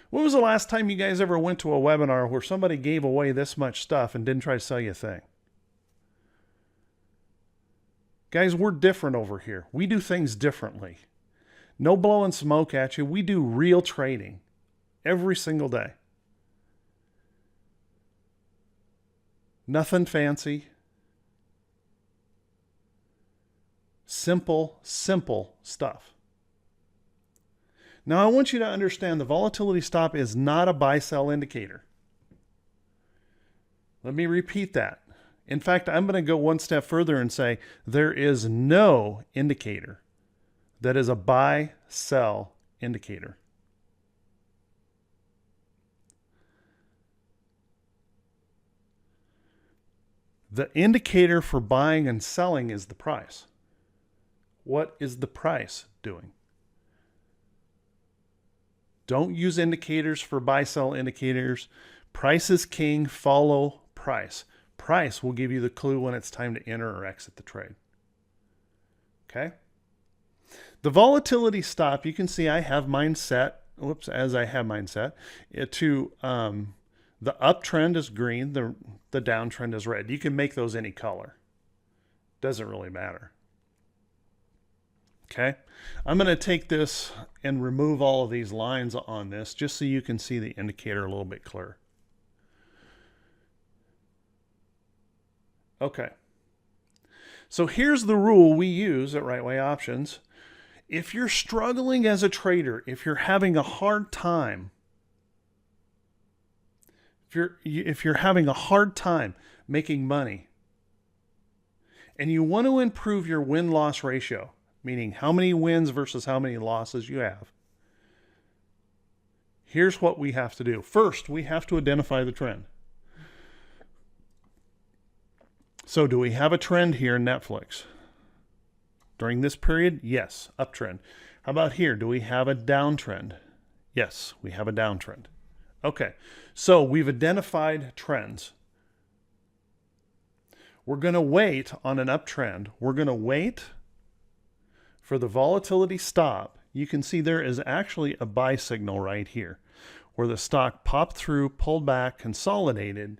When was the last time you guys ever went to a webinar where somebody gave away this much stuff and didn't try to sell you a thing? Guys, we're different over here. We do things differently. No blowing smoke at you. We do real trading every single day. Nothing fancy. Simple stuff. Now I want you to understand the volatility stop is not a buy-sell indicator. Let me repeat that. In fact, I'm going to go one step further and say there is no indicator that is a buy-sell indicator. The indicator for buying and selling is the price. What is the price doing? Don't use indicators for buy-sell indicators. Price is king. Follow price. Price will give you the clue when it's time to enter or exit the trade. Okay? The volatility stop, you can see I have mine set. Whoops, as I have mine set to the uptrend is green, the downtrend is red. You can make those any color. Doesn't really matter. Okay, I'm going to take this and remove all of these lines on this just so you can see the indicator a little bit clearer. Okay, so here's the rule we use at Right Way Options. If you're struggling as a trader, if you're having a hard time, if you're having a hard time making money, and you want to improve your win-loss ratio, meaning how many wins versus how many losses you have, here's what we have to do. First, we have to identify the trend. So do we have a trend here in Netflix? During this period, yes, uptrend. How about here? Do we have a downtrend? Yes, we have a downtrend. Okay, so we've identified trends. We're going to wait on an uptrend. We're going to wait for the volatility stop. You can see there is actually a buy signal right here where the stock popped through, pulled back, consolidated,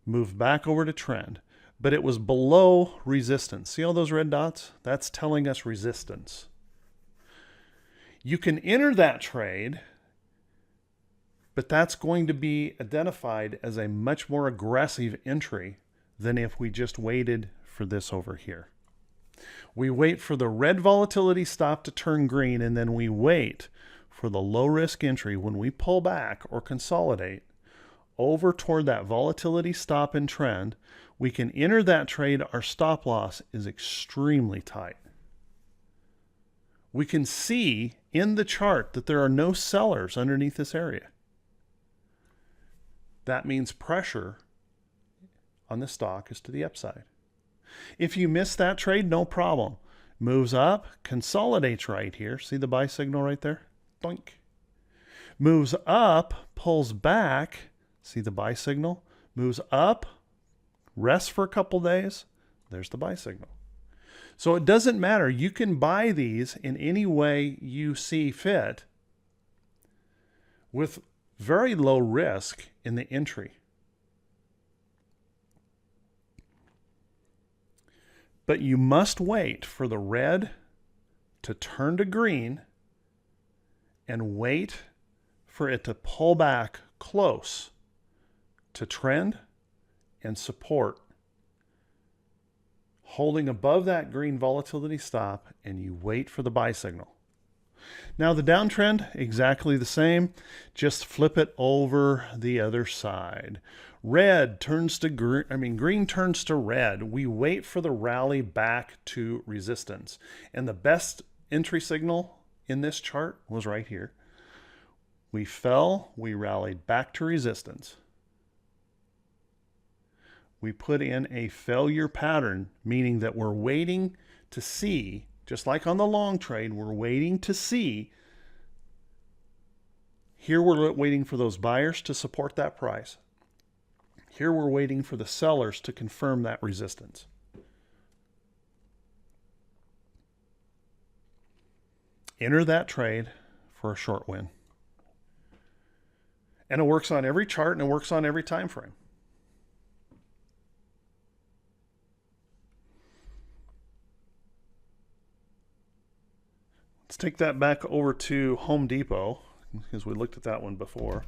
moved back over to trend, but it was below resistance. See all those red dots? That's telling us resistance. You can enter that trade, but that's going to be identified as a much more aggressive entry than if we just waited for this over here. We wait for the red volatility stop to turn green, and then we wait for the low risk entry when we pull back or consolidate over toward that volatility stop and trend. We can enter that trade. Our stop loss is extremely tight. We can see in the chart that there are no sellers underneath this area. That means pressure on the stock is to the upside. If you miss that trade, no problem. Moves up, consolidates right here. See the buy signal right there? Doink. Moves up, pulls back. See the buy signal? Moves up, rests for a couple days. There's the buy signal. So it doesn't matter. You can buy these in any way you see fit with very low risk in the entry. But you must wait for the red to turn to green and wait for it to pull back close to trend and support, holding above that green volatility stop, and you wait for the buy signal. Now the downtrend, exactly the same, just flip it over the other side. Red turns to green, green turns to red. We wait for the rally back to resistance. And the best entry signal in this chart was right here. We fell, we rallied back to resistance. we put in a failure pattern, meaning that we're waiting to see, just like on the long trade, we're waiting to see. Here we're waiting for those buyers to support that price. Here we're waiting for the sellers to confirm that resistance. Enter that trade for a short win. And it works on every chart and it works on every time frame. Let's take that back over to Home Depot, because we looked at that one before.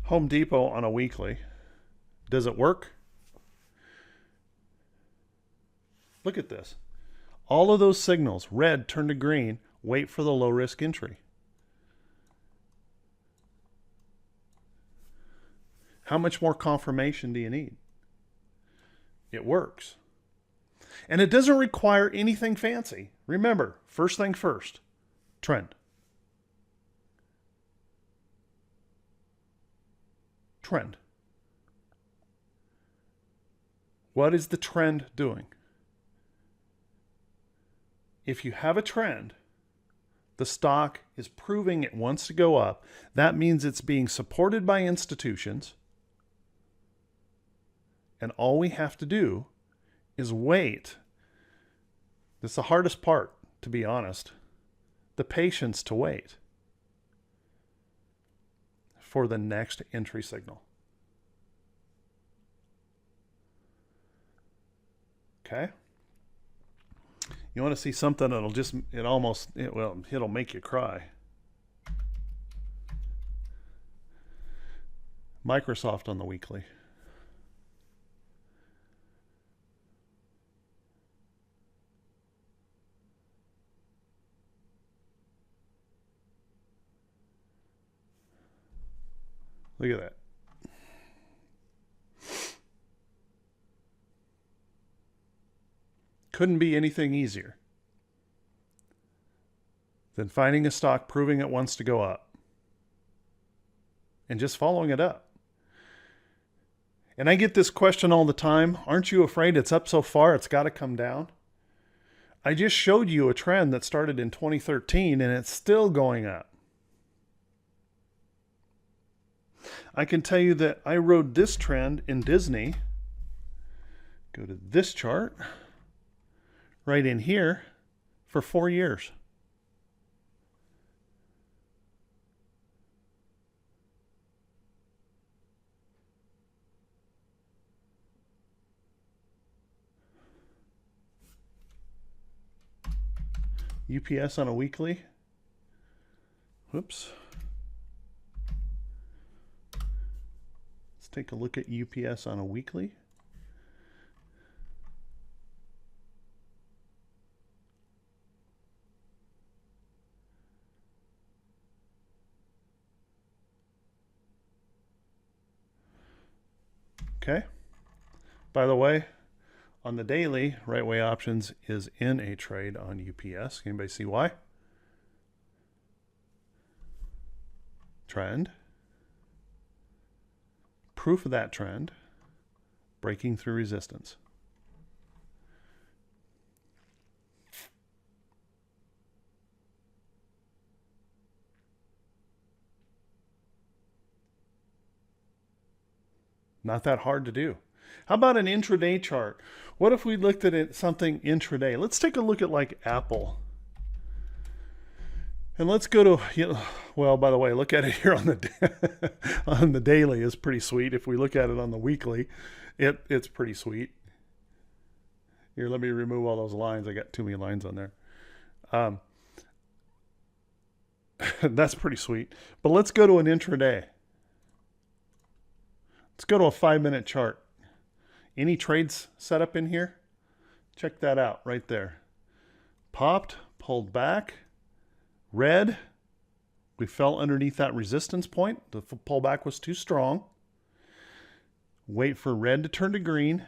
Home Depot on a weekly. Does it work? Look at this. All of those signals, red turned to green, wait for the low risk entry. How much more confirmation do you need? It works. And it doesn't require anything fancy. Remember, first thing first, trend. Trend. What is the trend doing? If you have a trend, the stock is proving it wants to go up. That means it's being supported by institutions. And all we have to do is wait. That's the hardest part, to be honest. The patience to wait for the next entry signal. Okay? You want to see something that'll just, it'll make you cry. Microsoft on the weekly. Look at that. Couldn't be anything easier than finding a stock proving it wants to go up and just following it up. And I get this question all the time. Aren't you afraid it's up so far it's got to come down? I just showed you a trend that started in 2013 and it's still going up. I can tell you that I rode this trend in Disney. Go to this chart right in here for 4 years. UPS on a weekly. Whoops. Let's take a look at UPS on a weekly. Okay. By the way, on the daily, Right Way Options is in a trade on UPS. Anybody see why? Trend. Proof of that trend. Breaking through resistance. Not that hard to do. How about an intraday chart? What if we looked at it, something intraday? Let's take a look at like Apple. And let's go to, well, by the way, look at it here on the on the daily is pretty sweet. If we look at it on the weekly, it's pretty sweet. Here, let me remove all those lines. I got too many lines on there. That's pretty sweet. But let's go to an intraday. Let's go to a 5-minute chart. Any trades set up in here? Check that out right there. Popped, pulled back, red. We fell underneath that resistance point. The pullback was too strong. Wait for red to turn to green.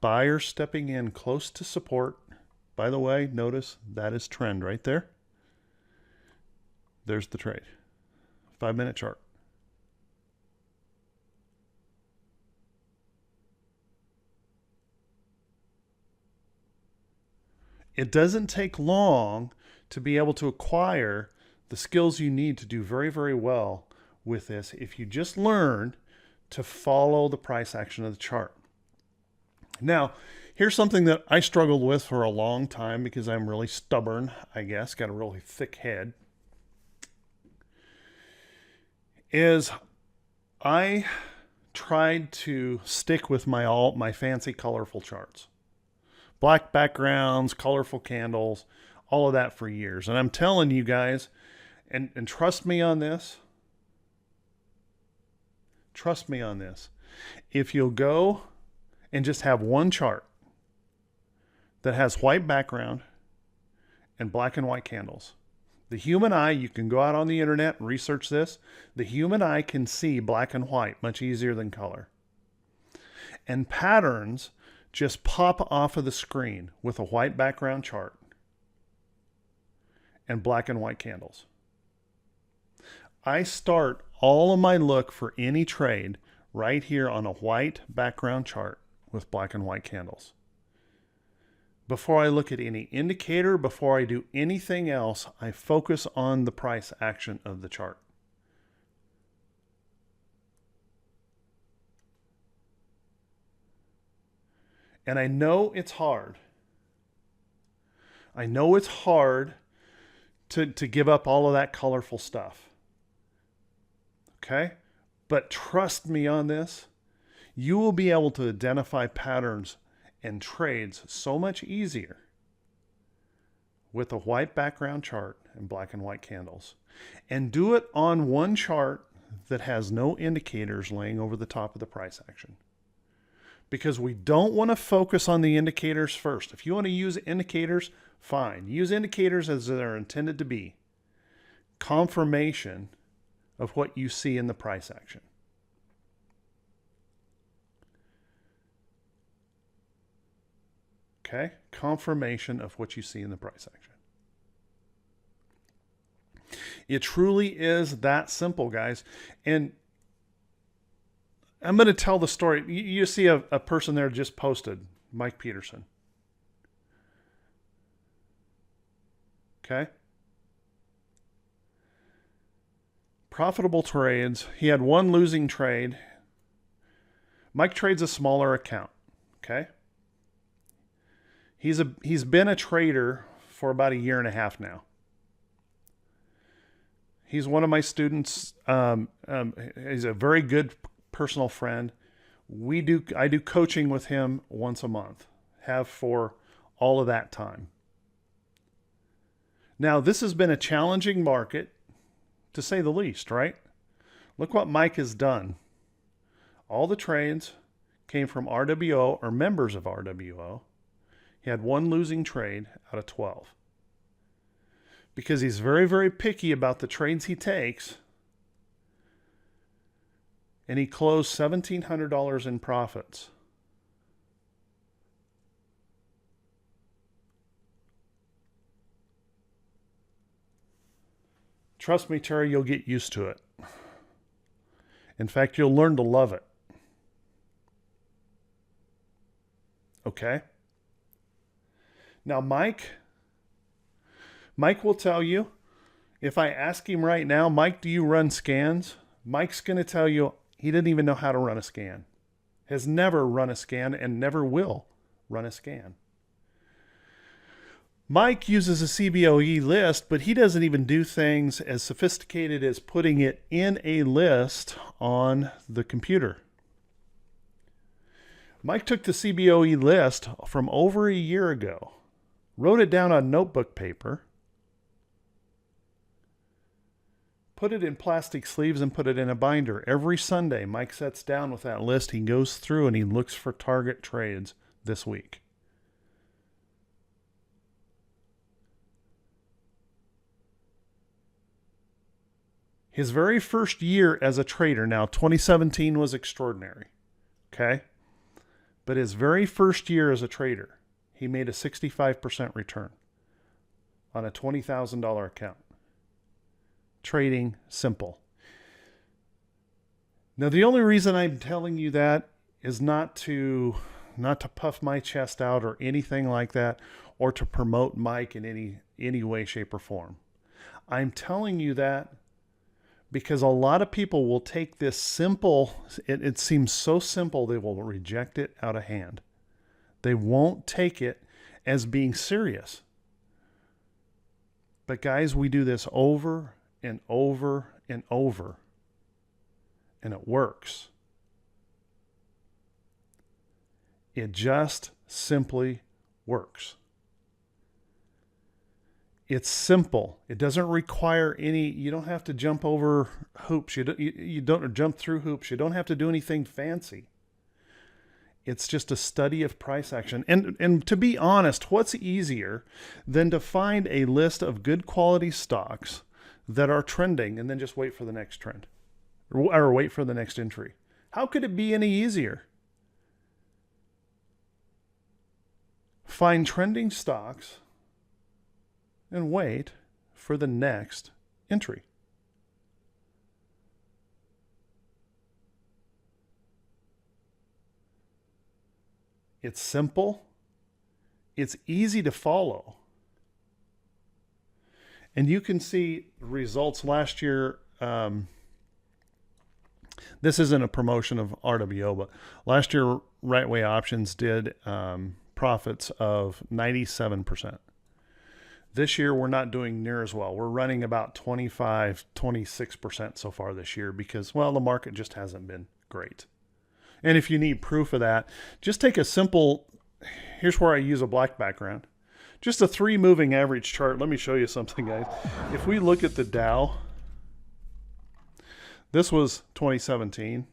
Buyer stepping in close to support. By the way, notice that is trend right there. There's the trade. 5-minute chart. It doesn't take long to be able to acquire the skills you need to do very, very well with this if you just learn to follow the price action of the chart. Now, here's something that I struggled with for a long time because I'm really stubborn, I guess, got a really thick head, is I tried to stick with my fancy colorful charts. Black backgrounds, colorful candles, all of that for years. And I'm telling you guys, and trust me on this, if you'll go and just have one chart that has white background and black and white candles, the human eye, you can go out on the internet and research this, the human eye can see black and white much easier than color. And patterns just pop off of the screen with a white background chart and black and white candles. I start all of my look for any trade right here on a white background chart with black and white candles. Before I look at any indicator, before I do anything else, I focus on the price action of the chart. And I know it's hard. I know it's hard to give up all of that colorful stuff. Okay? But trust me on this. You will be able to identify patterns and trades so much easier with a white background chart and black and white candles. And do it on one chart that has no indicators laying over the top of the price action. Because we don't want to focus on the indicators first. If you want to use indicators, fine. Use indicators as they're intended to be. Confirmation of what you see in the price action. Okay? Confirmation of what you see in the price action. It truly is that simple, guys. And I'm going to tell the story. You see a person there just posted, Mike Peterson. Okay? Profitable trades. He had one losing trade. Mike trades a smaller account. Okay? He's been a trader for about 1.5 years now. He's one of my students. He's a very good personal friend. I do coaching with him once a month. Have for all of that time. Now, this has been a challenging market, to say the least, right? Look what Mike has done. All the trades came from RWO or members of RWO. He had one losing trade out of 12. Because he's very, very picky about the trades he takes. And he closed $1,700 in profits. Trust me, Terry, you'll get used to it. In fact, you'll learn to love it. Okay? Now, Mike will tell you, if I ask him right now, Mike, do you run scans? Mike's going to tell you he didn't even know how to run a scan. Has never run a scan and never will run a scan. Mike uses a CBOE list, but he doesn't even do things as sophisticated as putting it in a list on the computer. Mike took the CBOE list from over 1 year ago, wrote it down on notebook paper, put it in plastic sleeves and put it in a binder. Every Sunday, Mike sits down with that list. He goes through and he looks for target trades this week. His very first year as a trader, now 2017 was extraordinary, okay? But his very first year as a trader, he made a 65% return on a $20,000 account. Trading simple. Now, the only reason I'm telling you that is not to puff my chest out or anything like that. or to promote Mike in any way, shape, or form. I'm telling you that because a lot of people will take this simple, it seems so simple, they will reject it out of hand. They won't take it as being serious. But guys, we do this over and over and over, and it works. It just simply works. It's simple. It doesn't require you don't have to jump over hoops. You don't jump through hoops. You don't have to do anything fancy. It's just a study of price action. And to be honest, what's easier than to find a list of good quality stocks that are trending and then just wait for the next trend or wait for the next entry? How could it be any easier? Find trending stocks and wait for the next entry. It's simple. It's easy to follow. And you can see results last year. This isn't a promotion of RWO, but last year, Right Way Options did profits of 97%. This year, we're not doing near as well. We're running about 25, 26% so far this year because, well, the market just hasn't been great. And if you need proof of that, just take a simple, here's where I use a black background. Just a 3 moving average chart. Let me show you something, guys. If we look at the Dow, this was 2017.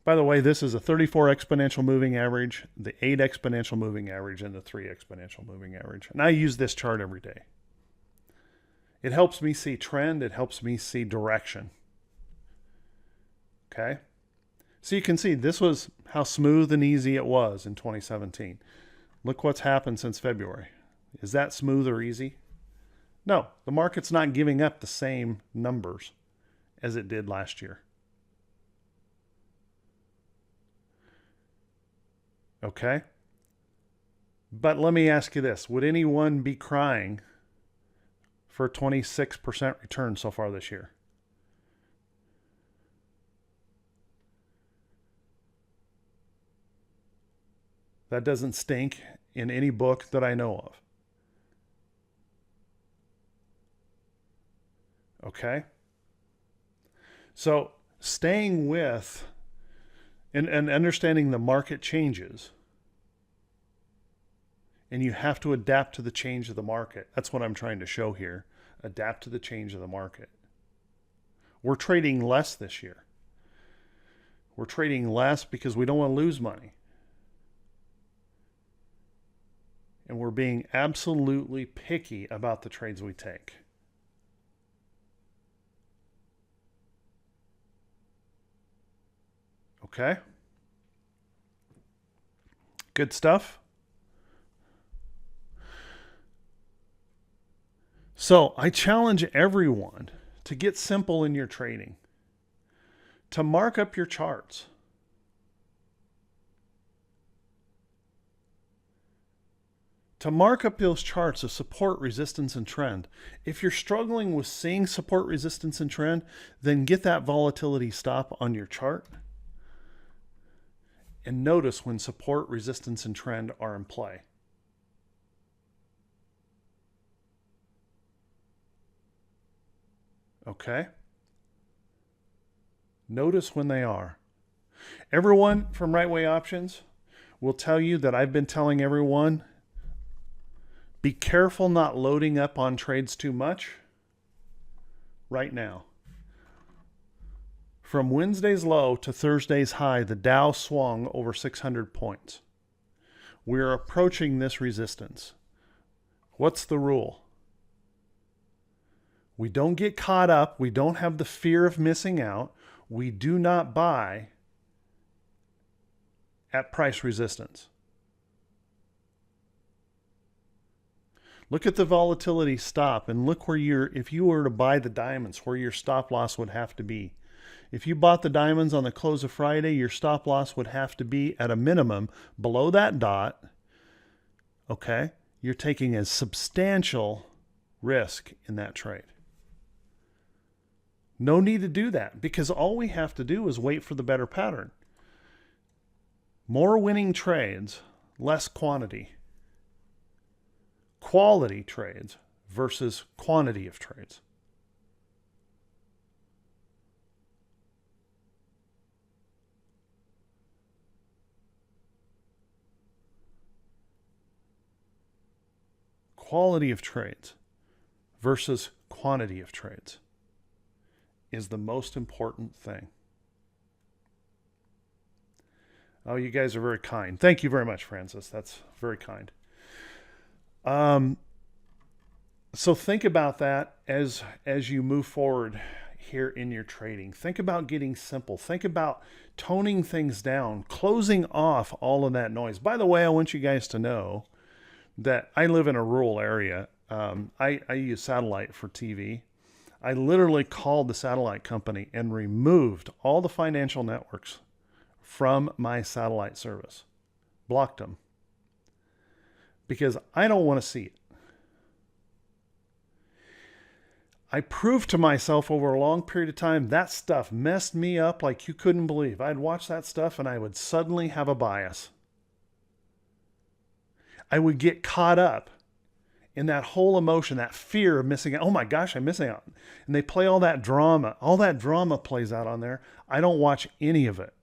By the way, this is a 34 exponential moving average, the 8 exponential moving average, and the 3 exponential moving average. And I use this chart every day. It helps me see trend. It helps me see direction. Okay? So you can see this was how smooth and easy it was in 2017. Look what's happened since February. Is that smooth or easy? No, the market's not giving up the same numbers as it did last year. Okay? But let me ask you this. Would anyone be crying for a 26% return so far this year? That doesn't stink in any book that I know of. Okay? So staying with and understanding the market changes, and you have to adapt to the change of the market. That's what I'm trying to show here. Adapt to the change of the market. We're trading less this year. We're trading less because we don't want to lose money. And we're being absolutely picky about the trades we take. Okay? Good stuff. So I challenge everyone to get simple in your trading, to mark up your charts. To mark up those charts of support, resistance, and trend. If you're struggling with seeing support, resistance, and trend, then get that volatility stop on your chart. And notice when support, resistance, and trend are in play. Okay? Notice when they are. Everyone from Right Way Options will tell you that I've been telling everyone, be careful not loading up on trades too much right now. From Wednesday's low to Thursday's high, the Dow swung over 600 points. We're approaching this resistance. What's the rule? We don't get caught up. We don't have the fear of missing out. We do not buy at price resistance. Look at the volatility stop and look where if you were to buy the diamonds, where your stop loss would have to be. If you bought the diamonds on the close of Friday, your stop loss would have to be at a minimum below that dot Okay? You're taking a substantial risk in that trade. No need to do that because all we have to do is wait for the better pattern. More winning trades, less quantity. Quality trades versus quantity of trades. Quality of trades versus quantity of trades is the most important thing. Oh, you guys are very kind. Thank you very much, Francis. That's very kind. So think about that as you move forward here in your trading. Think about getting simple. Think about toning things down, closing off all of that noise. By the way, I want you guys to know that I live in a rural area. I use satellite for TV. I literally called the satellite company and removed all the financial networks from my satellite service. Blocked them. Because I don't want to see it. I proved to myself over a long period of time that stuff messed me up like you couldn't believe. I'd watch that stuff and I would suddenly have a bias. I would get caught up in that whole emotion, that fear of missing out. Oh my gosh, I'm missing out. And they play all that drama. All that drama plays out on there. I don't watch any of it.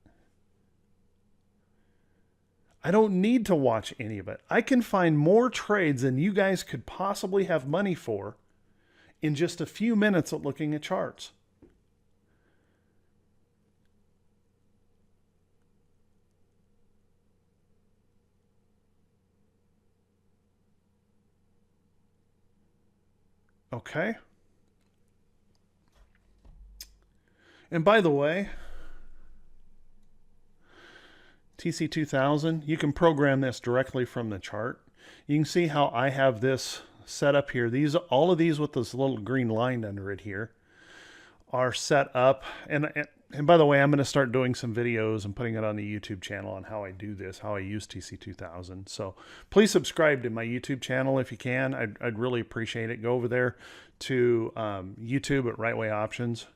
I don't need to watch any of it. I can find more trades than you guys could possibly have money for in just a few minutes of looking at charts. Okay. And by the way, TC2000, you can program this directly from the chart. You can see how I have this set up here. All of these with this little green line under it here are set up. And by the way, I'm going to start doing some videos and putting it on the YouTube channel on how I do this, how I use TC2000. So please subscribe to my YouTube channel if you can. I'd really appreciate it. Go over there to YouTube at Right Way Options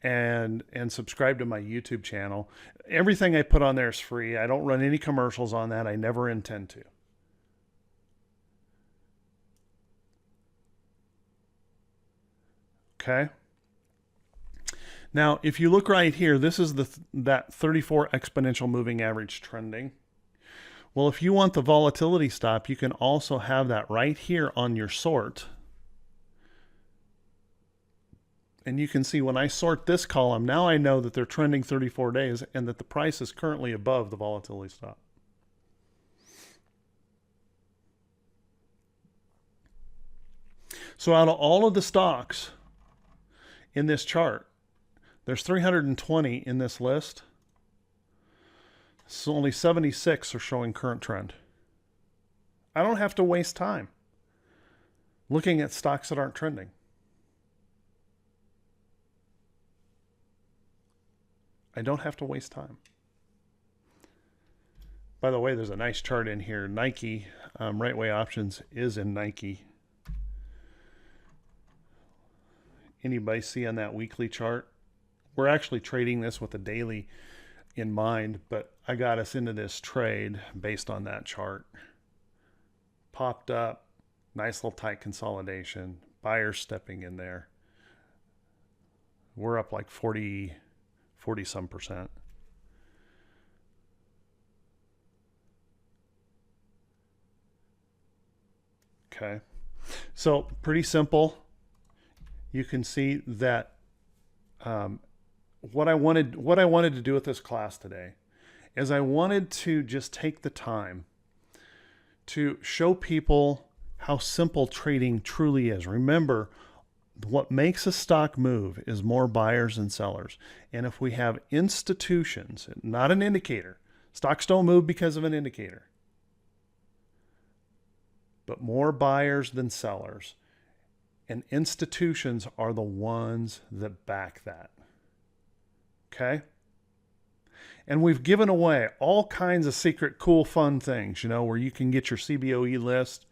and subscribe to my YouTube channel. Everything I put on there is free. I don't run any commercials on that. I never intend to. Okay. Now, if you look right here, this is that 34 exponential moving average trending. Well, if you want the volatility stop, you can also have that right here on your sort. And you can see when I sort this column, now I know that they're trending 34 days and that the price is currently above the volatility stop. So out of all of the stocks in this chart, there's 320 in this list. So only 76 are showing current trend. I don't have to waste time looking at stocks that aren't trending. I don't have to waste time. By the way, there's a nice chart in here. Nike, Right Way Options is in Nike. Anybody see on that weekly chart? We're actually trading this with a daily in mind, but I got us into this trade based on that chart. Popped up, nice little tight consolidation, buyers stepping in there. We're up like 40 some percent. Okay. So pretty simple. You can see that what I wanted to do with this class today is I wanted to just take the time to show people how simple trading truly is. Remember, what makes a stock move is more buyers and sellers. And if we have institutions, not an indicator, stocks don't move because of an indicator, but more buyers than sellers. And institutions are the ones that back that. Okay? And we've given away all kinds of secret, cool, fun things, you know, where you can get your CBOE list,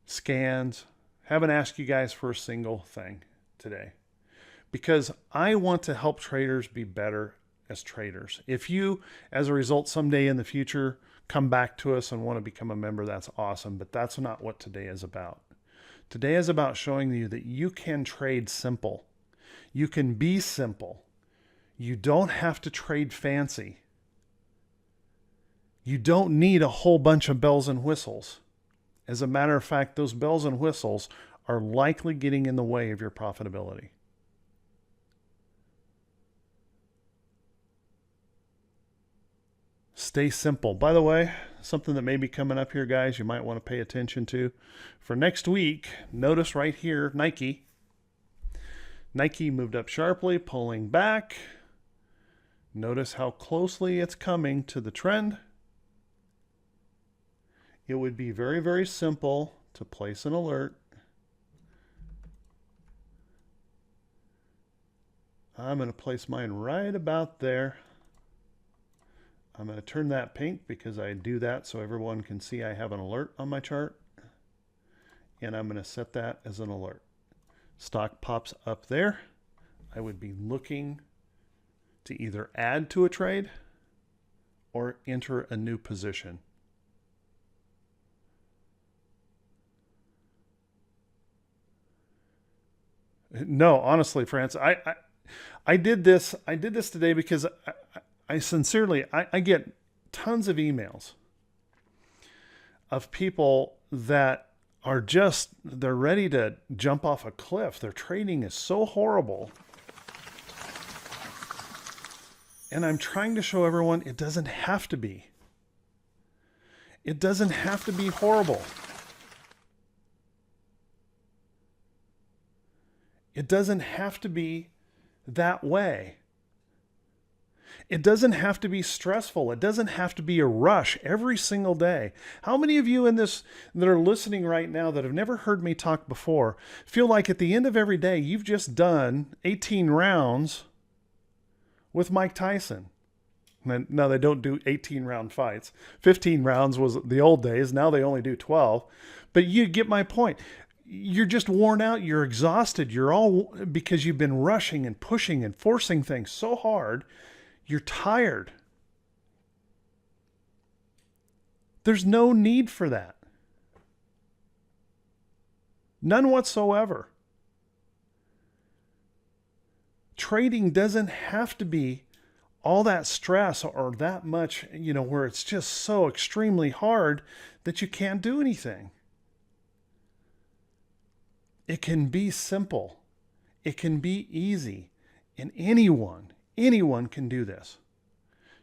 scans. Haven't asked you guys for a single thing today because I want to help traders be better as traders. If you, as a result, someday in the future, come back to us and want to become a member, that's awesome. But that's not what today is about. Today is about showing you that you can trade simple. You can be simple. You don't have to trade fancy. You don't need a whole bunch of bells and whistles. As a matter of fact, those bells and whistles are likely getting in the way of your profitability. Stay simple. By the way, something that may be coming up here, guys, you might want to pay attention to. For next week, notice right here, Nike. Nike moved up sharply, pulling back. Notice how closely it's coming to the trend. It would be very, very simple to place an alert. I'm going to place mine right about there. I'm going to turn that pink because I do that so everyone can see I have an alert on my chart. And I'm going to set that as an alert. Stock pops up there. I would be looking to either add to a trade or enter a new position. No, honestly, France, I did this today because I sincerely, I get tons of emails of people that are just, they're ready to jump off a cliff. Their trading is so horrible. And I'm trying to show everyone it doesn't have to be. It doesn't have to be horrible. It doesn't have to be that way. It doesn't have to be stressful. It doesn't have to be a rush every single day. How many of you in this that are listening right now that have never heard me talk before feel like at the end of every day you've just done 18 rounds with Mike Tyson? Now they don't do 18 round fights. 15 rounds was the old days. Now they only do 12. But you get my point. You're just worn out. You're exhausted. You're all because you've been rushing and pushing and forcing things so hard. You're tired. There's no need for that. None whatsoever. Trading doesn't have to be all that stress or that much, where it's just so extremely hard that you can't do anything. It can be simple. It can be easy. And anyone can do this.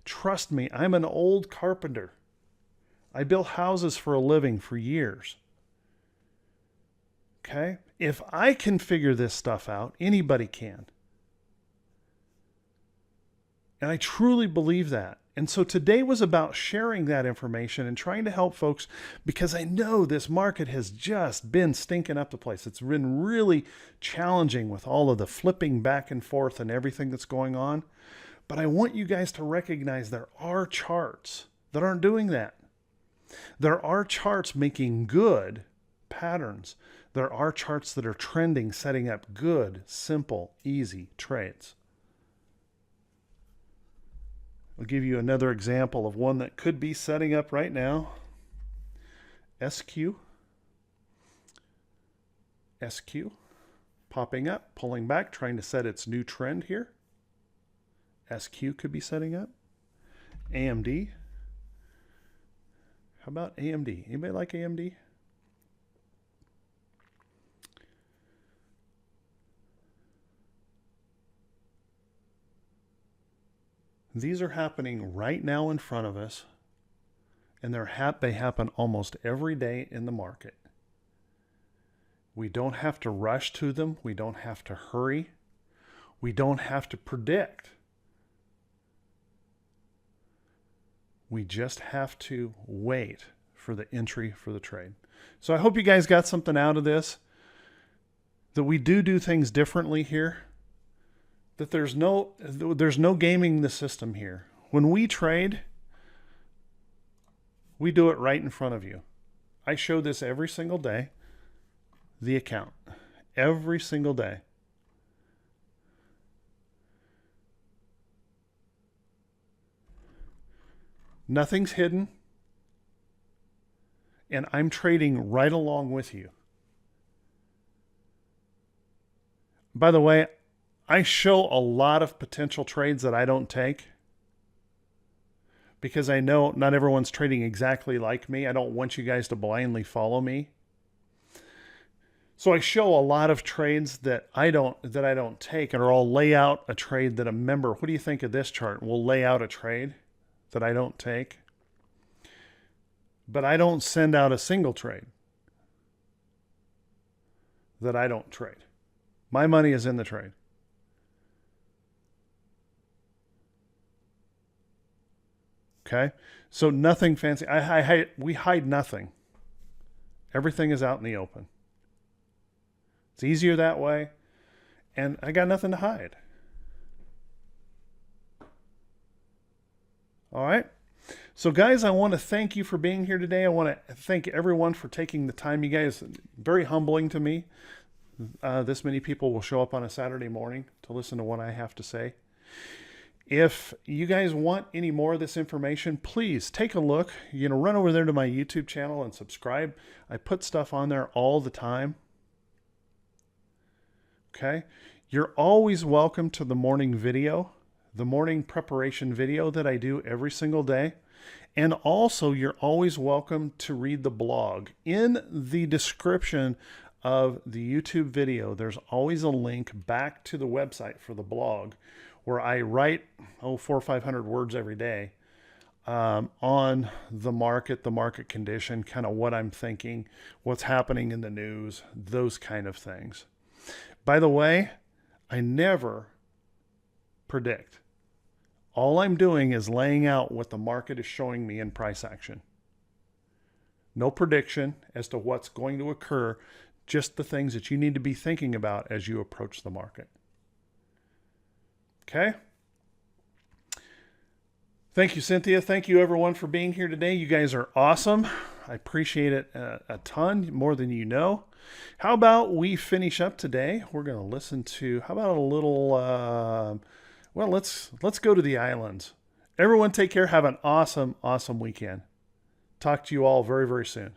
Trust me, I'm an old carpenter. I built houses for a living for years. Okay? If I can figure this stuff out, anybody can. And I truly believe that. And so today was about sharing that information and trying to help folks because I know this market has just been stinking up the place. It's been really challenging with all of the flipping back and forth and everything that's going on. But I want you guys to recognize there are charts that aren't doing that. There are charts making good patterns. There are charts that are trending, setting up good, simple, easy trades. I'll give you another example of one that could be setting up right now. SQ, popping up, pulling back, trying to set its new trend here. SQ could be setting up. AMD. How about AMD? Anybody like AMD? These are happening right now in front of us, and they happen almost every day in the market. We don't have to rush to them. We don't have to hurry. We don't have to predict. We just have to wait for the entry for the trade. So I hope you guys got something out of this, that we do things differently here. that there's no gaming the system here. When we trade, we do it right in front of you. I show this every single day, the account, every single day. Nothing's hidden, and I'm trading right along with you. By the way, I show a lot of potential trades that I don't take because I know not everyone's trading exactly like me. I don't want you guys to blindly follow me. So I show a lot of trades that I don't take, or I'll lay out a trade that a member, what do you think of this chart? We'll lay out a trade that I don't take. But I don't send out a single trade that I don't trade. My money is in the trade. Okay? So nothing fancy. We hide nothing. Everything is out in the open. It's easier that way, and I got nothing to hide. All right? So guys, I want to thank you for being here today. I want to thank everyone for taking the time. You guys, very humbling to me. This many people will show up on a Saturday morning to listen to what I have to say. If you guys want any more of this information, please take a look. Run over there to my YouTube channel and subscribe. I put stuff on there all the time. Okay? You're always welcome to the morning video, the morning preparation video that I do every single day. And also, you're always welcome to read the blog. In the description of the YouTube video, there's always a link back to the website for the blog where I write, 400 or 500 words every day on the market condition, kind of what I'm thinking, what's happening in the news, those kind of things. By the way, I never predict. All I'm doing is laying out what the market is showing me in price action. No prediction as to what's going to occur, just the things that you need to be thinking about as you approach the market. Okay? Thank you, Cynthia. Thank you, everyone, for being here today. You guys are awesome. I appreciate it a ton, more than you know. How about we finish up today? We're going to listen to, how about a little, well, let's go to the islands. Everyone take care. Have an awesome, awesome weekend. Talk to you all very, very soon.